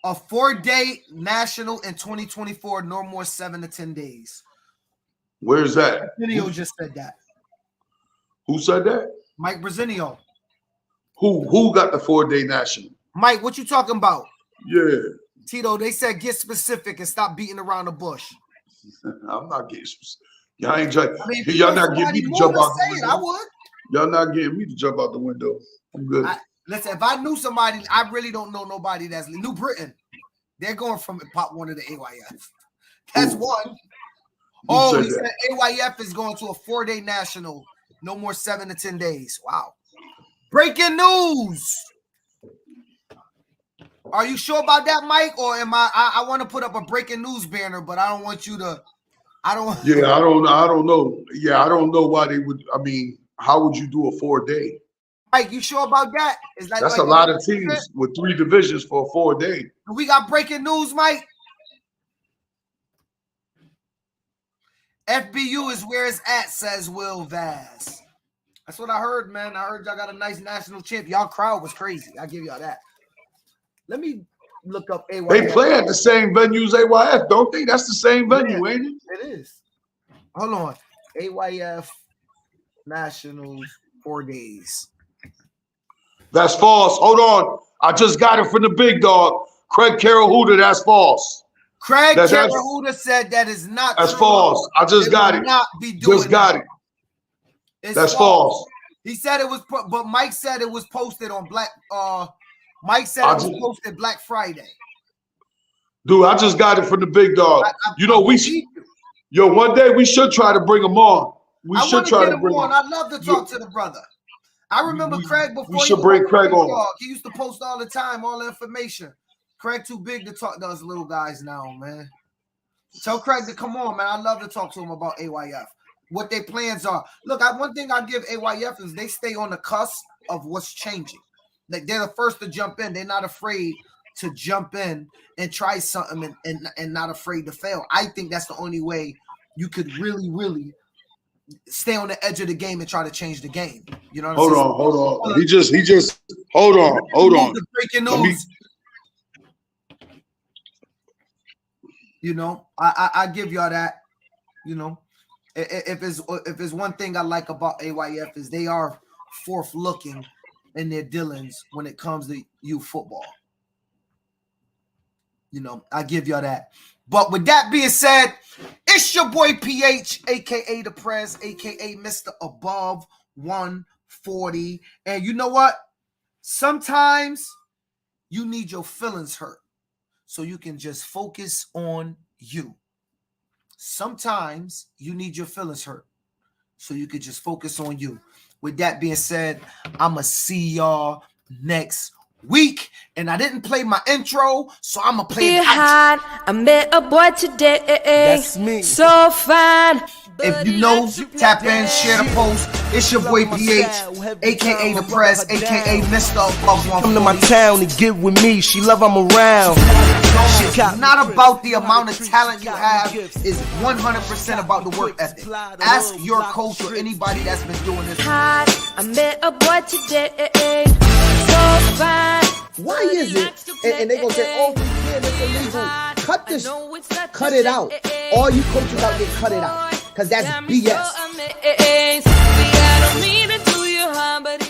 Speaker 1: A 4-day national in 2024, no more 7 to 10 days.
Speaker 2: Where's that?
Speaker 1: Brazinio just said that.
Speaker 2: Who said that?
Speaker 1: Mike Brazinio.
Speaker 2: Who got the 4-day national?
Speaker 1: Mike, what you talking about?
Speaker 2: Yeah.
Speaker 1: Tito, they said get specific and stop beating around the bush.
Speaker 2: I'm not getting specific. Y'all ain't y'all not getting me to jump out the window.
Speaker 1: I would.
Speaker 2: Y'all not getting me to jump out the window. I'm good.
Speaker 1: Listen, if I knew somebody, I really don't know nobody that's New Britain. They're going from Pop Warner to AYF. That's one. He said AYF is going to a 4-day national. No more 7 to 10 days. Wow. Breaking news. Are you sure about that, Mike? Or am I want to put up a breaking news banner, but I don't want you to.
Speaker 2: Yeah, I don't know. Yeah, I don't know why they would. I mean, how would you do a 4-day?
Speaker 1: Mike, you sure about that?
Speaker 2: That's a lot of teams with 3 divisions for a 4-day.
Speaker 1: We got breaking news, Mike. FBU is where it's at, says Will Vaz. That's what I heard, man. I heard y'all got a nice national champ. Y'all crowd was crazy. I'll give y'all that. Let me look up AYF.
Speaker 2: They play at the same venues AYF, don't they? That's the same venue, ain't it?
Speaker 1: It is. Hold on. AYF Nationals 4 days.
Speaker 2: That's false. Hold on. I just got it from the big dog. Craig Carol-Huda, that's false.
Speaker 1: Craig Carol-Huda said that is not
Speaker 2: That's
Speaker 1: true.
Speaker 2: false. I just got it.
Speaker 1: Not be doing
Speaker 2: just got it. That's false.
Speaker 1: He said it was, but Mike said it was posted on Mike said it was posted Black Friday.
Speaker 2: Dude, I just got it from the big dog. One day we should try to bring him on. We should try to bring him on.
Speaker 1: I'd love to talk to the brother. I remember Craig before.
Speaker 2: We should bring Craig on.
Speaker 1: He used to post all the time, all the information. Craig too big to talk to us little guys now, man. Tell Craig to come on, man. I love to talk to him about AYF. What their plans are. Look, one thing I give AYF is they stay on the cusp of what's changing. Like they're the first to jump in. They're not afraid to jump in and try something and not afraid to fail. I think that's the only way you could really, really stay on the edge of the game and try to change the game. You know what I'm saying?
Speaker 2: Hold on. He just hold on.
Speaker 1: Breaking news. You know, I give y'all that. You know, if it's one thing I like about AYF is they are forth looking in their dealings when it comes to youth football. You know, I give y'all that. But with that being said, it's your boy PH, aka the Prez, aka Mr. Above 140. And you know what? Sometimes you need your feelings hurt so you can just focus on you. Sometimes you need your feelings hurt so you can just focus on you. With that being said, I'ma see y'all next week. And I didn't play my intro, so I'm gonna play it out.
Speaker 3: I met a boy today.
Speaker 4: That's me.
Speaker 3: So fine.
Speaker 1: If you know, tap in, share the post. It's your boy PH, aka the Prez, aka Mr. Above 140.
Speaker 4: Come to my town and get with me. She love I'm around.
Speaker 1: It's not about the amount of talent you have. It's 100% about the work ethic. Ask your coach or anybody that's been doing this.
Speaker 3: I met a boy today. So fine.
Speaker 5: Why is it? And they gonna say, oh, yeah, that's illegal. Cut this. Cut it out. All you coaches out there, cut it out. Because that's BS.
Speaker 3: I don't mean to do you harm, but